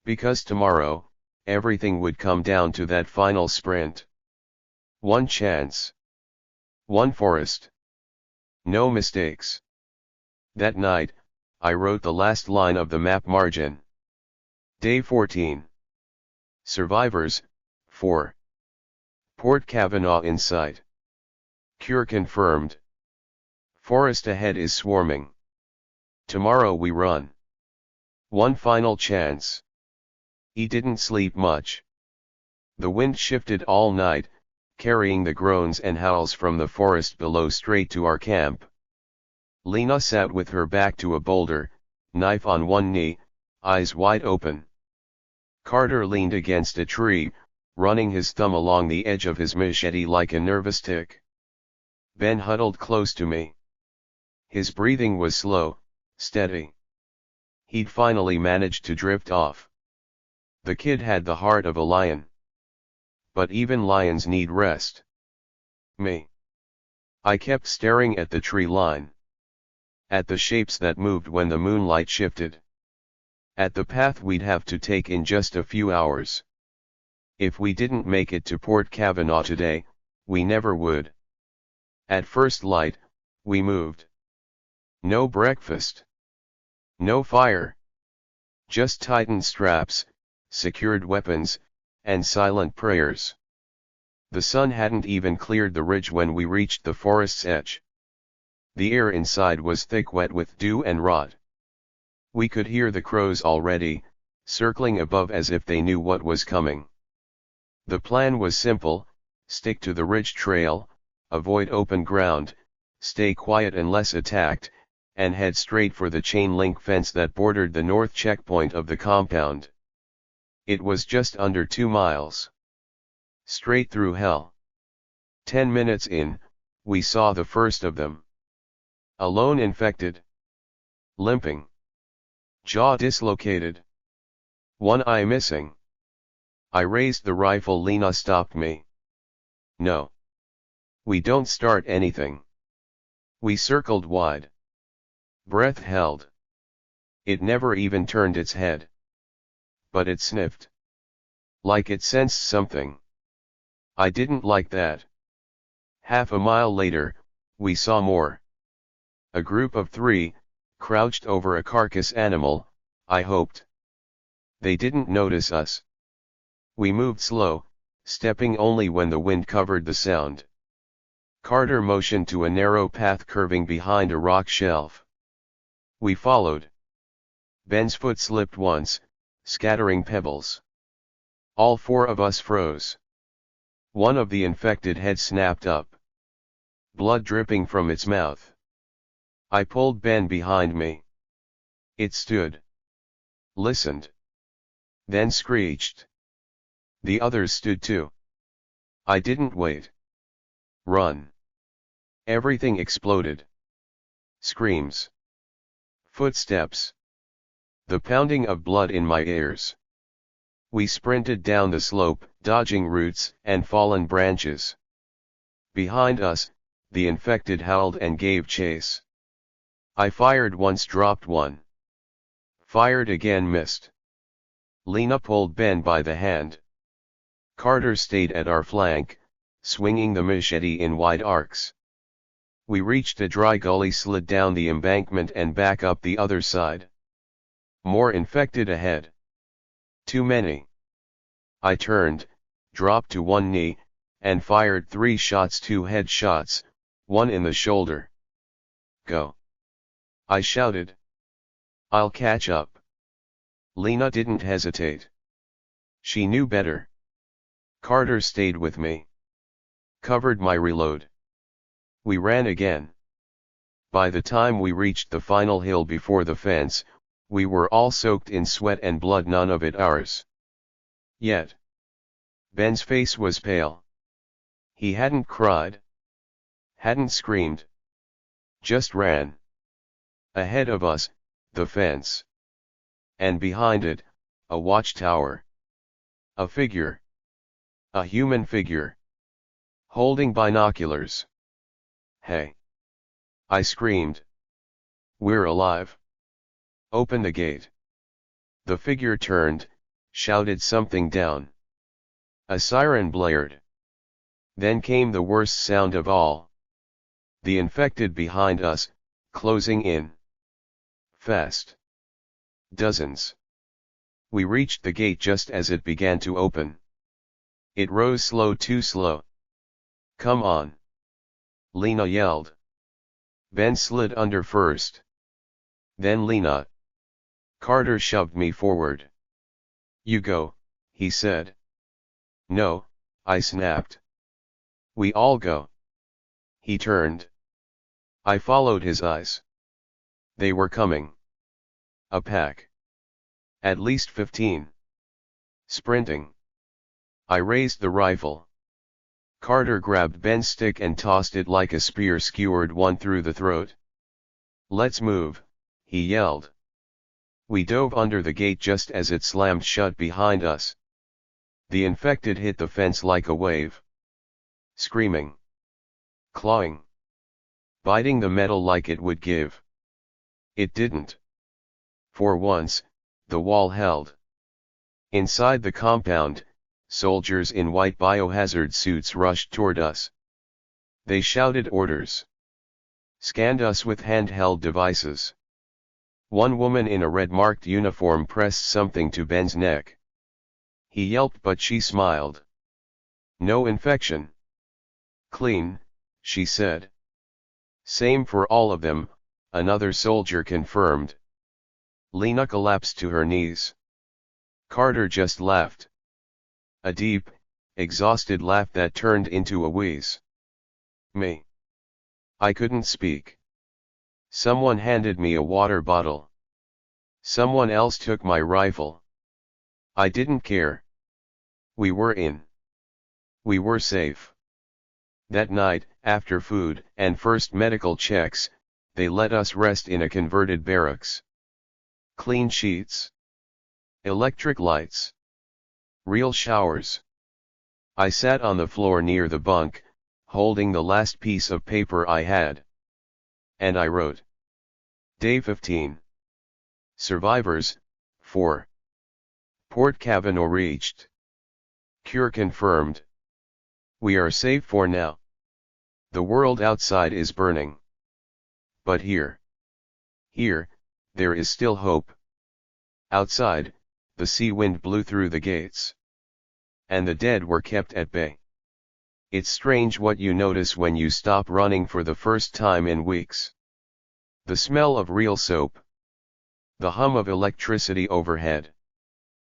Because tomorrow, everything would come down to that final sprint. One chance. One forest. No mistakes. That night, I wrote the last line of the map margin. Day 14. Survivors, 4. Port Kavanaugh in sight. Cure confirmed. Forest ahead is swarming. Tomorrow we run. One final chance. He didn't sleep much. The wind shifted all night, carrying the groans and howls from the forest below straight to our camp. Lena sat with her back to a boulder, knife on one knee, eyes wide open. Carter leaned against a tree, running his thumb along the edge of his machete like a nervous tick. Ben huddled close to me. His breathing was slow, steady. He'd finally managed to drift off. The kid had the heart of a lion. But even lions need rest. Me. I kept staring at the tree line. At the shapes that moved when the moonlight shifted. At the path we'd have to take in just a few hours. If we didn't make it to Port Kavanaugh today, we never would. At first light, we moved. No breakfast. No fire. Just tightened straps, secured weapons, and silent prayers. The sun hadn't even cleared the ridge when we reached the forest's edge. The air inside was thick wet with dew and rot. We could hear the crows already, circling above as if they knew what was coming. The plan was simple: stick to the ridge trail, avoid open ground, stay quiet unless attacked, and head straight for the chain link fence that bordered the north checkpoint of the compound. It was just under 2 miles. Straight through hell. 10 minutes in, we saw the first of them. A lone infected. Limping. Jaw dislocated. One eye missing. I raised the rifle. Lena stopped me. "No. We don't start anything." We circled wide. Breath held. It never even turned its head. But it sniffed. Like it sensed something. I didn't like that. Half a mile later, we saw more. A group of 3, crouched over a carcass animal, I hoped. They didn't notice us. We moved slow, stepping only when the wind covered the sound. Carter motioned to a narrow path curving behind a rock shelf. We followed. Ben's foot slipped once, scattering pebbles. All 4 of us froze. One of the infected head snapped up. Blood dripping from its mouth. I pulled Ben behind me. It stood. Listened. Then screeched. The others stood too. I didn't wait. Run. Everything exploded. Screams. Footsteps. The pounding of blood in my ears. We sprinted down the slope, dodging roots and fallen branches. Behind us, the infected howled and gave chase. I fired once, dropped one. Fired again, missed. Lena pulled Ben by the hand. Carter stayed at our flank, swinging the machete in wide arcs. We reached a dry gully, slid down the embankment and back up the other side. More infected ahead. Too many. I turned, dropped to one knee, and fired 3 shots, 2 headshots, one in the shoulder. Go. I shouted. I'll catch up. Lena didn't hesitate. She knew better. Carter stayed with me. Covered my reload. We ran again. By the time we reached the final hill before the fence, we were all soaked in sweat and blood, none of it ours. Yet. Ben's face was pale. He hadn't cried. Hadn't screamed. Just ran. Ahead of us, the fence. And behind it, a watchtower. A figure. A human figure. Holding binoculars. Hey! I screamed. We're alive. Open the gate. The figure turned, shouted something down. A siren blared. Then came the worst sound of all. The infected behind us, closing in. Fast. Dozens. We reached the gate just as it began to open. It rose slow, too slow. Come on. Lena yelled. Ben slid under first. Then Lena. Carter shoved me forward. You go, he said. No, I snapped. We all go. He turned. I followed his eyes. They were coming. A pack. At least 15. Sprinting. I raised the rifle. Carter grabbed Ben's stick and tossed it like a spear, skewered one through the throat. Let's move, he yelled. We dove under the gate just as it slammed shut behind us. The infected hit the fence like a wave. Screaming. Clawing. Biting the metal like it would give. It didn't. For once, the wall held. Inside the compound, soldiers in white biohazard suits rushed toward us. They shouted orders. Scanned us with handheld devices. One woman in a red-marked uniform pressed something to Ben's neck. He yelped, but she smiled. No infection. Clean, she said. Same for all of them, another soldier confirmed. Lena collapsed to her knees. Carter just laughed. A deep, exhausted laugh that turned into a wheeze. Me. I couldn't speak. Someone handed me a water bottle. Someone else took my rifle. I didn't care. We were in. We were safe. That night, after food and first medical checks, they let us rest in a converted barracks. Clean sheets. Electric lights. Real showers. I sat on the floor near the bunk, holding the last piece of paper I had. And I wrote. Day 15. Survivors, 4. Port Kavanaugh reached. Cure confirmed. We are safe for now. The world outside is burning. But here, there is still hope. Outside, the sea wind blew through the gates. And the dead were kept at bay. It's strange what you notice when you stop running for the first time in weeks. The smell of real soap. The hum of electricity overhead.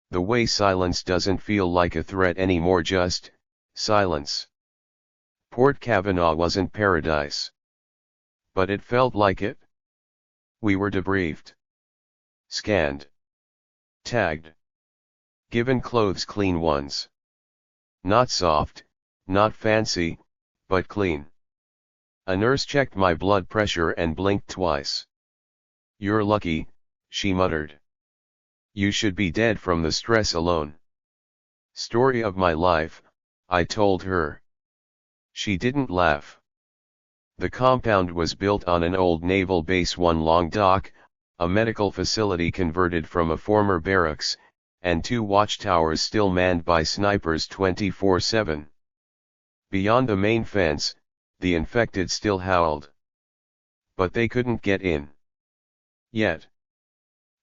The way silence doesn't feel like a threat anymore, just silence. Port Kavanaugh wasn't paradise. But it felt like it. We were debriefed. Scanned. Tagged. Given clothes, clean ones. Not soft, not fancy, but clean. A nurse checked my blood pressure and blinked twice. You're lucky, she muttered. You should be dead from the stress alone. Story of my life, I told her. She didn't laugh. The compound was built on an old naval base, one long dock, a medical facility converted from a former barracks, and 2 watchtowers still manned by snipers 24/7. Beyond the main fence, the infected still howled. But they couldn't get in. Yet.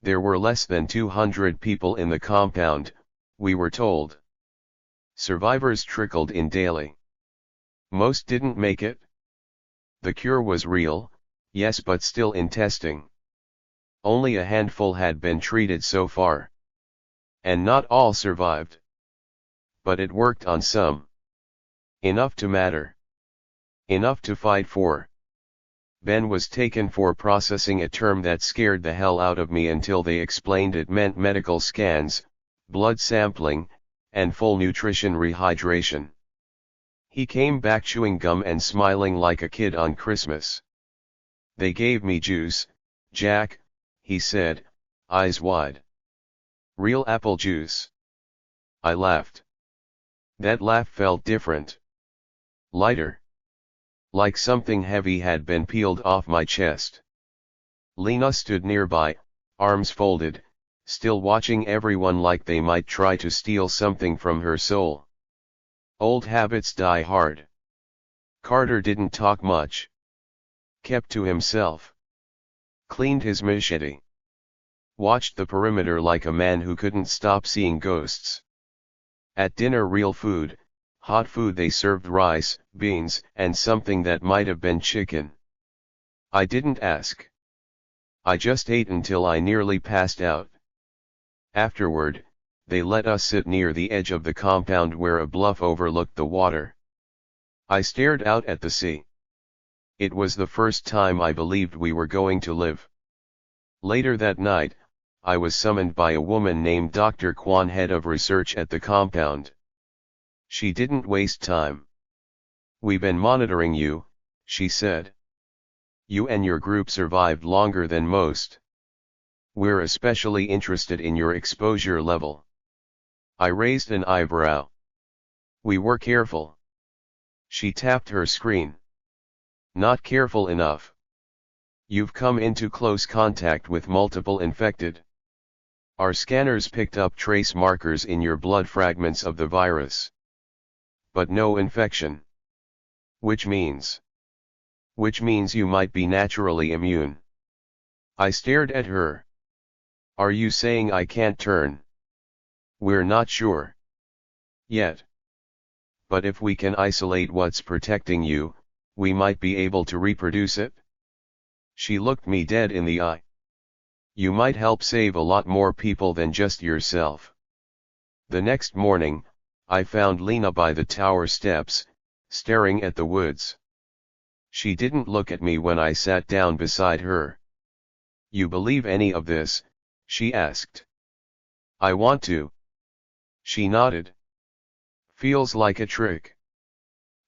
There were less than 200 people in the compound, we were told. Survivors trickled in daily. Most didn't make it. The cure was real, yes, but still in testing. Only a handful had been treated so far. And not all survived. But it worked on some. Enough to matter. Enough to fight for. Ben was taken for processing a term that scared the hell out of me until they explained it meant medical scans, blood sampling, and full nutrition rehydration. He came back chewing gum and smiling like a kid on Christmas. They gave me juice, Jack, he said, eyes wide. Real apple juice. I laughed. That laugh felt different. Lighter. Like something heavy had been peeled off my chest. Lena stood nearby, arms folded, still watching everyone like they might try to steal something from her soul. Old habits die hard. Carter didn't talk much. Kept to himself. Cleaned his machete. Watched the perimeter like a man who couldn't stop seeing ghosts. At dinner, real food, hot food, they served rice, beans, and something that might have been chicken. I didn't ask. I just ate until I nearly passed out. Afterward, they let us sit near the edge of the compound where a bluff overlooked the water. I stared out at the sea. It was the first time I believed we were going to live. Later that night, I was summoned by a woman named Dr. Kwan, head of research at the compound. She didn't waste time. "We've been monitoring you," she said. "You and your group survived longer than most. We're especially interested in your exposure level." I raised an eyebrow. "We were careful." She tapped her screen. "Not careful enough. You've come into close contact with multiple infected. Our scanners picked up trace markers in your blood, fragments of the virus. But no infection. Which means you might be naturally immune." I stared at her. "Are you saying I can't turn?" "We're not sure. Yet. But if we can isolate what's protecting you, we might be able to reproduce it." She looked me dead in the eye. "You might help save a lot more people than just yourself." The next morning, I found Lena by the tower steps, staring at the woods. She didn't look at me when I sat down beside her. "You believe any of this?" she asked. "I want to." She nodded. "Feels like a trick.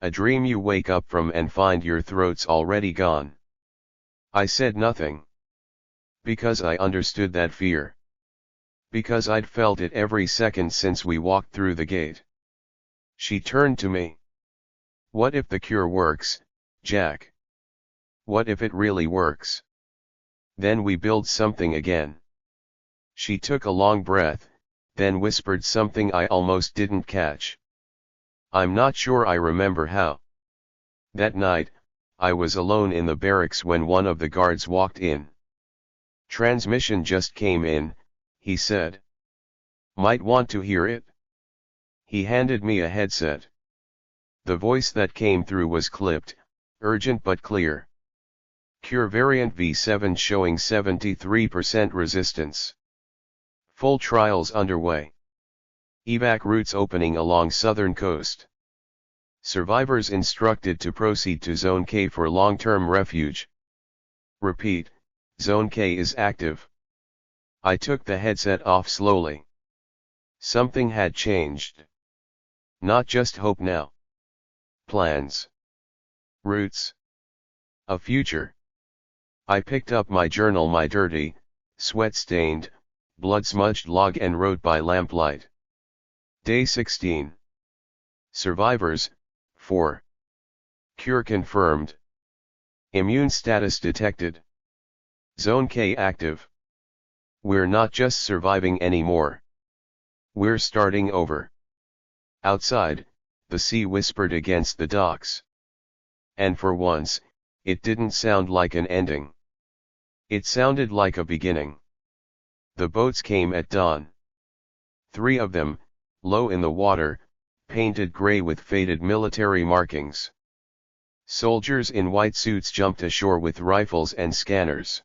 A dream you wake up from and find your throat's already gone." I said nothing. Because I understood that fear. Because I'd felt it every second since we walked through the gate. She turned to me. "What if the cure works, Jack? What if it really works? Then we build something again." She took a long breath, then whispered something I almost didn't catch. I'm not sure I remember how. That night, I was alone in the barracks when one of the guards walked in. "Transmission just came in," he said. "Might want to hear it." He handed me a headset. The voice that came through was clipped, urgent but clear. "Cure variant V7 showing 73% resistance. Full trials underway. Evac routes opening along southern coast. Survivors instructed to proceed to Zone K for long-term refuge. Repeat, Zone K is active." I took the headset off slowly. Something had changed. Not just hope now. Plans. Routes. A future. I picked up my journal, my dirty, sweat-stained, blood-smudged log, and wrote by lamplight. Day 16. Survivors, 4. Cure confirmed. Immune status detected. Zone K active. We're not just surviving anymore. We're starting over. Outside, the sea whispered against the docks. And for once, it didn't sound like an ending. It sounded like a beginning. The boats came at dawn. 3 of them, low in the water, painted gray with faded military markings. Soldiers in white suits jumped ashore with rifles and scanners.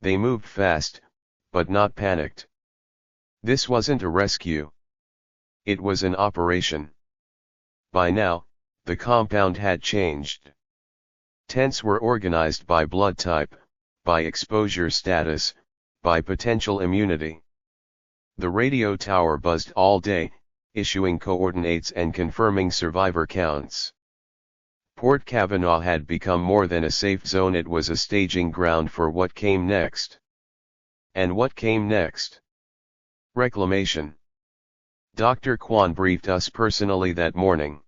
They moved fast, but not panicked. This wasn't a rescue. It was an operation. By now, the compound had changed. Tents were organized by blood type, by exposure status, by potential immunity. The radio tower buzzed all day, issuing coordinates and confirming survivor counts. Port Kavanaugh had become more than a safe zone, it was a staging ground for what came next. And what came next? Reclamation. Dr. Kwan briefed us personally that morning.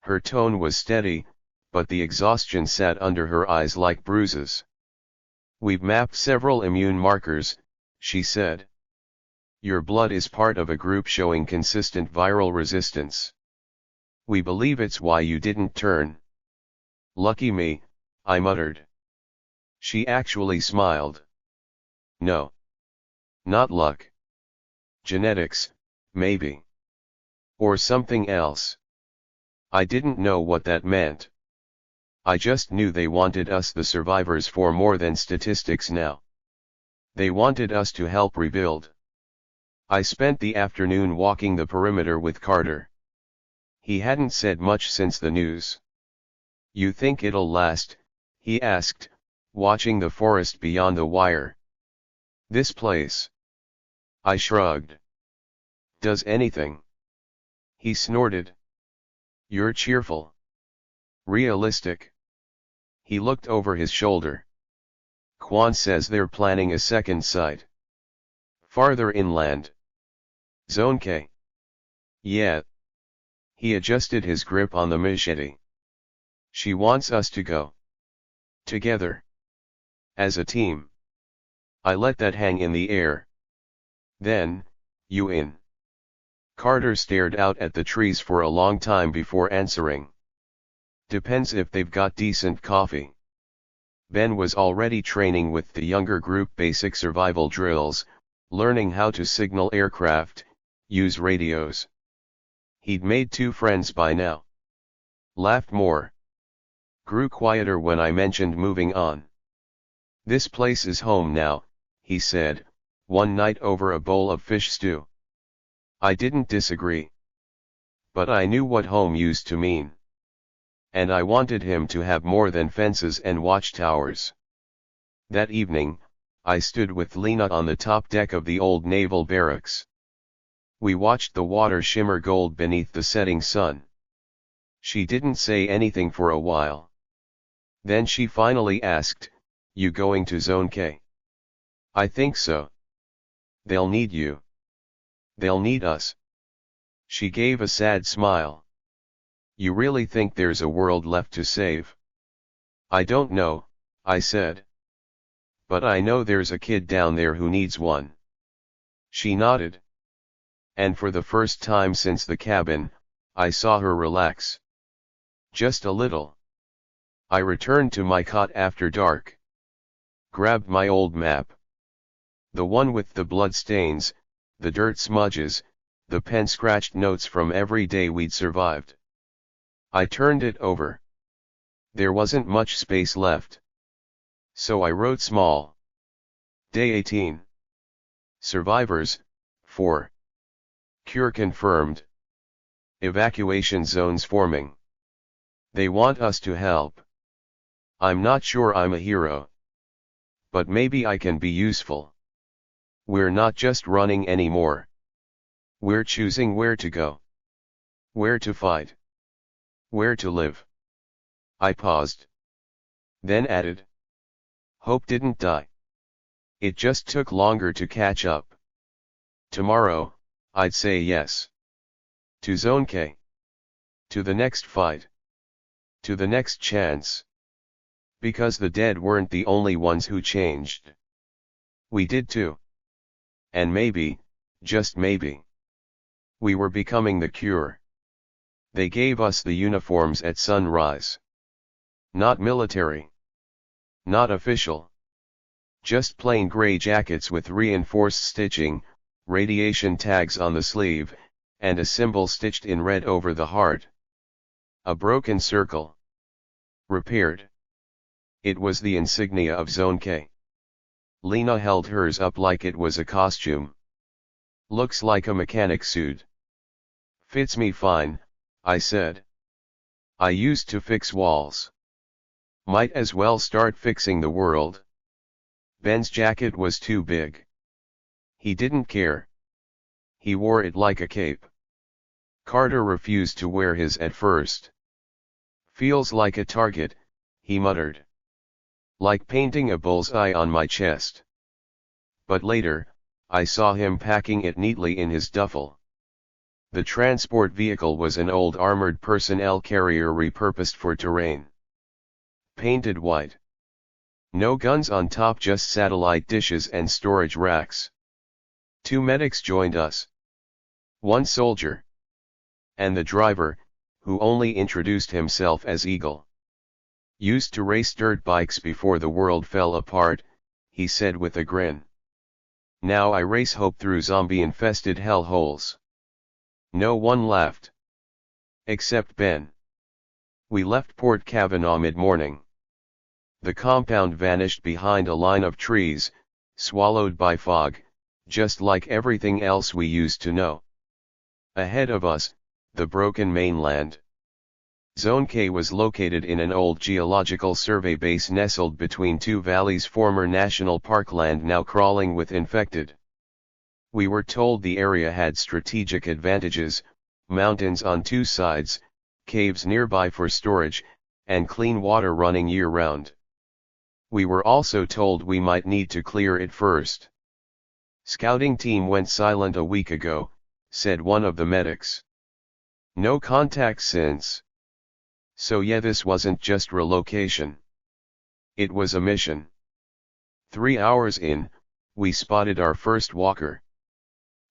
Her tone was steady, but the exhaustion sat under her eyes like bruises. We've mapped several immune markers, she said. Your blood is part of a group showing consistent viral resistance. We believe it's why you didn't turn. Lucky me, I muttered. She actually smiled. No. Not luck. Genetics, maybe. Or something else. I didn't know what that meant. I just knew they wanted us, the survivors, for more than statistics now. They wanted us to help rebuild. I spent the afternoon walking the perimeter with Carter. He hadn't said much since the news. You think it'll last? He asked, watching the forest beyond the wire. This place. I shrugged. Does anything? He snorted. You're cheerful. Realistic. He looked over his shoulder. Kwan says they're planning a second site. Farther inland. Zone K. Yeah. He adjusted his grip on the machete. She wants us to go. Together. As a team. I let that hang in the air. Then, you in? Carter stared out at the trees for a long time before answering. Depends if they've got decent coffee. Ben was already training with the younger group basic survival drills, learning how to signal aircraft, use radios. He'd made 2 friends by now. Laughed more. Grew quieter when I mentioned moving on. This place is home now, he said, one night over a bowl of fish stew. I didn't disagree. But I knew what home used to mean. And I wanted him to have more than fences and watchtowers. That evening, I stood with Lena on the top deck of the old naval barracks. We watched the water shimmer gold beneath the setting sun. She didn't say anything for a while. Then she finally asked, "You going to Zone K?" "I think so. They'll need you. They'll need us." She gave a sad smile. "You really think there's a world left to save?" "I don't know," I said. "But I know there's a kid down there who needs one." She nodded. And for the first time since the cabin, I saw her relax. Just a little. I returned to my cot after dark. Grabbed my old map. The one with the blood stains, the dirt smudges, the pen-scratched notes from every day we'd survived. I turned it over. There wasn't much space left. So I wrote small. Day 18. Survivors, 4. Cure confirmed. Evacuation zones forming. They want us to help. I'm not sure I'm a hero. But maybe I can be useful. We're not just running anymore. We're choosing where to go. Where to fight. Where to live. I paused. Then added. Hope didn't die. It just took longer to catch up. Tomorrow, I'd say yes. To Zone K. To the next fight. To the next chance. Because the dead weren't the only ones who changed. We did too. And maybe, just maybe. We were becoming the cure. They gave us the uniforms at sunrise. Not military. Not official. Just plain gray jackets with reinforced stitching, radiation tags on the sleeve, and a symbol stitched in red over the heart. A broken circle. Repaired. It was the insignia of Zone K. Lena held hers up like it was a costume. Looks like a mechanic suit. Fits me fine, I said. I used to fix walls. Might as well start fixing the world. Ben's jacket was too big. He didn't care. He wore it like a cape. Carter refused to wear his at first. Feels like a target, he muttered. Like painting a bullseye on my chest. But later, I saw him packing it neatly in his duffel. The transport vehicle was an old armored personnel carrier repurposed for terrain. Painted white. No guns on top, just satellite dishes and storage racks. 2 medics joined us. 1 soldier. And the driver, who only introduced himself as Eagle. Used to race dirt bikes before the world fell apart, he said with a grin. Now I race hope through zombie-infested hellholes. No one laughed. Except Ben. We left Port Kavanaugh mid-morning. The compound vanished behind a line of trees, swallowed by fog, just like everything else we used to know. Ahead of us, the broken mainland. Zone K was located in an old geological survey base nestled between 2 valleys, former national parkland now crawling with infected. We were told the area had strategic advantages, mountains on 2 sides, caves nearby for storage, and clean water running year-round. We were also told we might need to clear it first. Scouting team went silent a week ago, said one of the medics. No contact since. So yeah, this wasn't just relocation. It was a mission. 3 hours in, we spotted our first walker.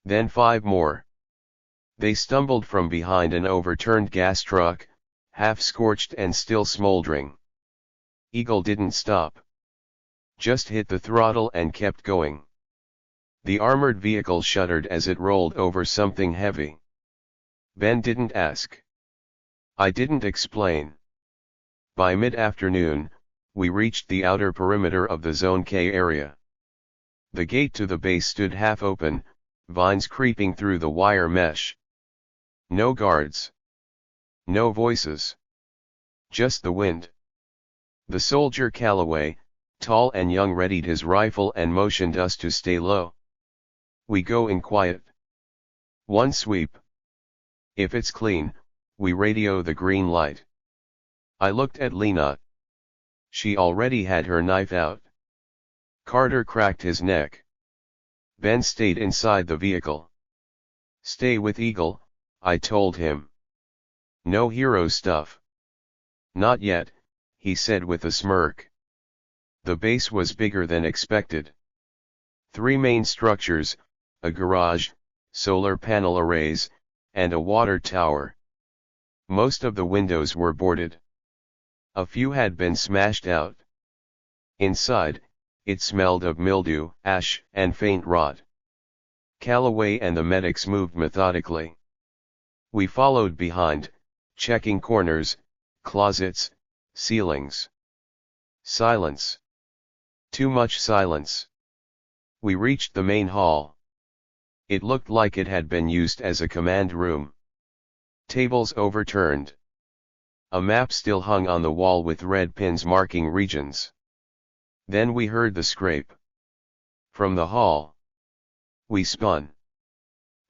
Then 5 more. They stumbled from behind an overturned gas truck, half scorched and still smoldering. Eagle didn't stop. Just hit the throttle and kept going. The armored vehicle shuddered as it rolled over something heavy. Ben didn't ask. I didn't explain. By mid-afternoon, we reached the outer perimeter of the Zone K area. The gate to the base stood half open, vines creeping through the wire mesh. No guards. No voices. Just the wind. The soldier Calloway, tall and young, readied his rifle and motioned us to stay low. We go in quiet. 1 sweep. If it's clean, we radio the green light. I looked at Lena. She already had her knife out. Carter cracked his neck. Ben stayed inside the vehicle. Stay with Eagle, I told him. No hero stuff. Not yet, he said with a smirk. The base was bigger than expected. 3 main structures, a garage, solar panel arrays, and a water tower. Most of the windows were boarded. A few had been smashed out. Inside, it smelled of mildew, ash, and faint rot. Calloway and the medics moved methodically. We followed behind, checking corners, closets, ceilings. Silence. Too much silence. We reached the main hall. It looked like it had been used as a command room. Tables overturned. A map still hung on the wall with red pins marking regions. Then we heard the scrape. From the hall. We spun.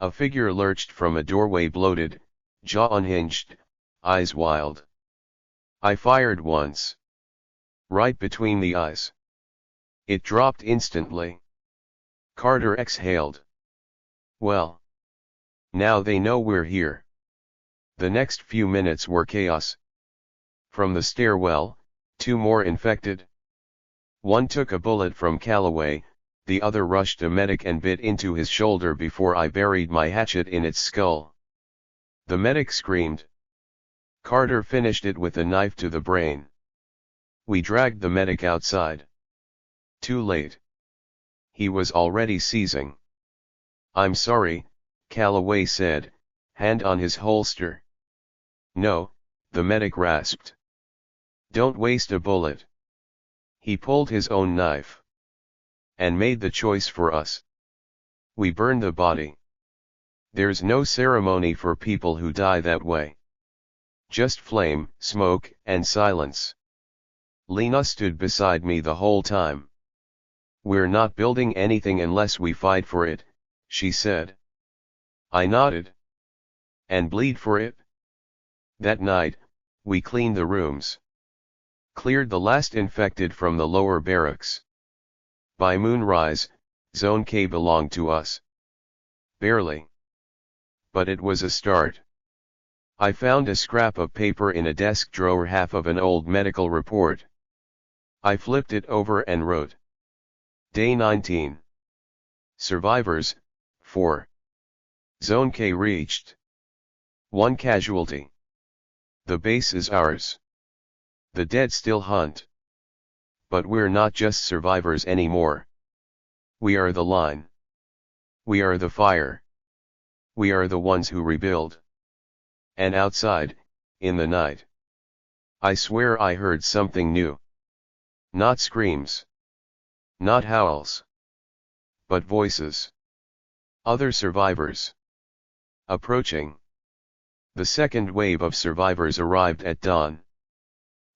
A figure lurched from a doorway, bloated, jaw unhinged, eyes wild. I fired once. Right between the eyes. It dropped instantly. Carter exhaled. Well. Now they know we're here. The next few minutes were chaos. From the stairwell, 2 more infected. One took a bullet from Calloway, The other rushed a medic and bit into his shoulder before I buried my hatchet in its skull. The medic screamed. Carter finished it with a knife to the brain. We dragged the medic outside. Too late. He was already seizing. "I'm sorry," Calloway said, hand on his holster. "No," the medic rasped. "Don't waste a bullet." He pulled his own knife. "And made the choice for us. We burned the body. There's no ceremony for people who die that way. Just flame, smoke, and silence." Lena stood beside me the whole time. "We're not building anything unless we fight for it," she said. I nodded. "And bleed for it?" That night, we cleaned the rooms. Cleared the last infected from the lower barracks. By moonrise, Zone K belonged to us. Barely. But it was a start. I found a scrap of paper in a desk drawer, half of an old medical report. I flipped it over and wrote. Day 19. Survivors, 4. Zone K reached. 1 casualty. The base is ours. The dead still hunt. But we're not just survivors anymore. We are the line. We are the fire. We are the ones who rebuild. And outside, in the night, I swear I heard something new. Not screams. Not howls. But voices. Other survivors. Approaching. The second wave of survivors arrived at dawn.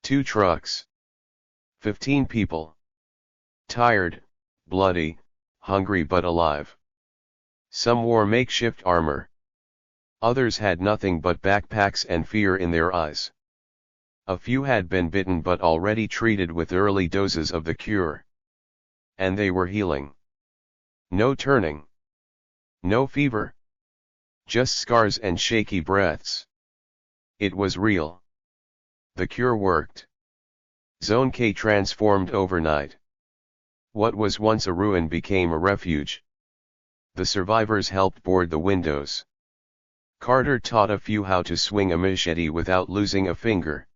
2 trucks. 15 people. Tired, bloody, hungry but alive. Some wore makeshift armor. Others had nothing but backpacks and fear in their eyes. A few had been bitten but already treated with early doses of the cure. And they were healing. No turning. No fever. Just scars and shaky breaths. It was real. The cure worked. Zone K transformed overnight. What was once a ruin became a refuge. The survivors helped board the windows. Carter taught a few how to swing a machete without losing a finger.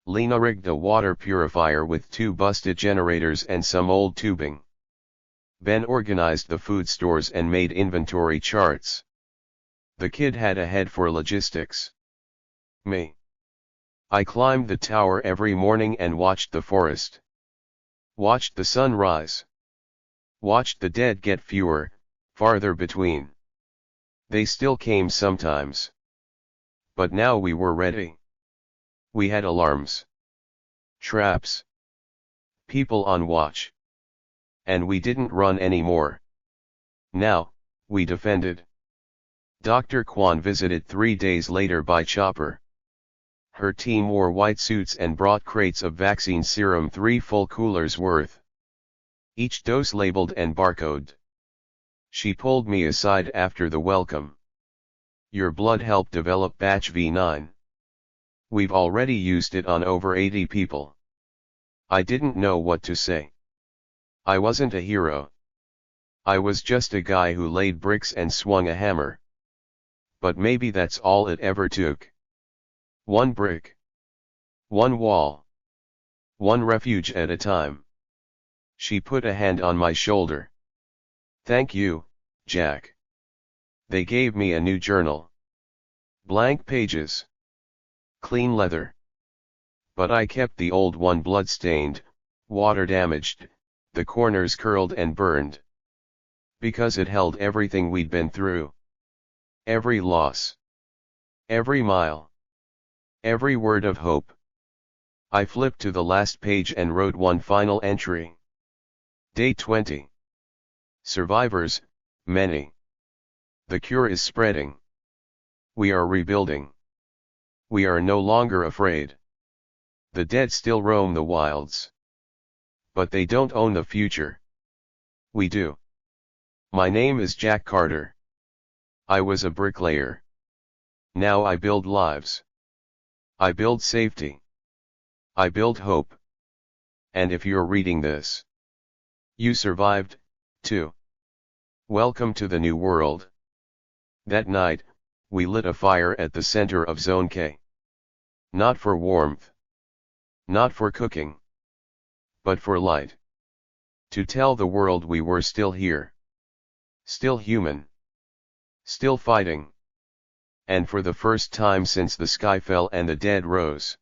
Lena rigged a water purifier with 2 busted generators and some old tubing. Ben organized the food stores and made inventory charts. The kid had a head for logistics. Me. I climbed the tower every morning and watched the forest. Watched the sun rise. Watched the dead get fewer, farther between. They still came sometimes. But now we were ready. We had alarms. Traps. People on watch. And we didn't run anymore. Now, we defended. Dr. Kwan visited 3 days later by chopper. Her team wore white suits and brought crates of vaccine serum, 3 full coolers worth. Each dose labeled and barcoded. She pulled me aside after the welcome. "Your blood helped develop batch V9. We've already used it on over 80 people." I didn't know what to say. I wasn't a hero. I was just a guy who laid bricks and swung a hammer. But maybe that's all it ever took. 1 brick. 1 wall. 1 refuge at a time. She put a hand on my shoulder. "Thank you, Jack." They gave me a new journal. Blank pages. Clean leather. But I kept the old one, blood-stained, water-damaged, the corners curled and burned. Because it held everything we'd been through. Every loss. Every mile. Every word of hope. I flipped to the last page and wrote one final entry. Day 20. Survivors, many. The cure is spreading. We are rebuilding. We are no longer afraid. The dead still roam the wilds. But they don't own the future. We do. My name is Jack Carter. I was a bricklayer. Now I build lives. I build safety. I build hope. And if you're reading this, you survived, 2. Welcome to the new world. That night, we lit a fire at the center of Zone K. Not for warmth. Not for cooking. But for light. To tell the world we were still here. Still human. Still fighting. And for the first time since the sky fell and the dead rose.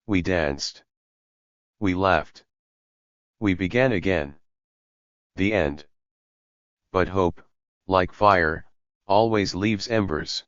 We danced. We laughed. We began again. The end. But hope, like fire, always leaves embers.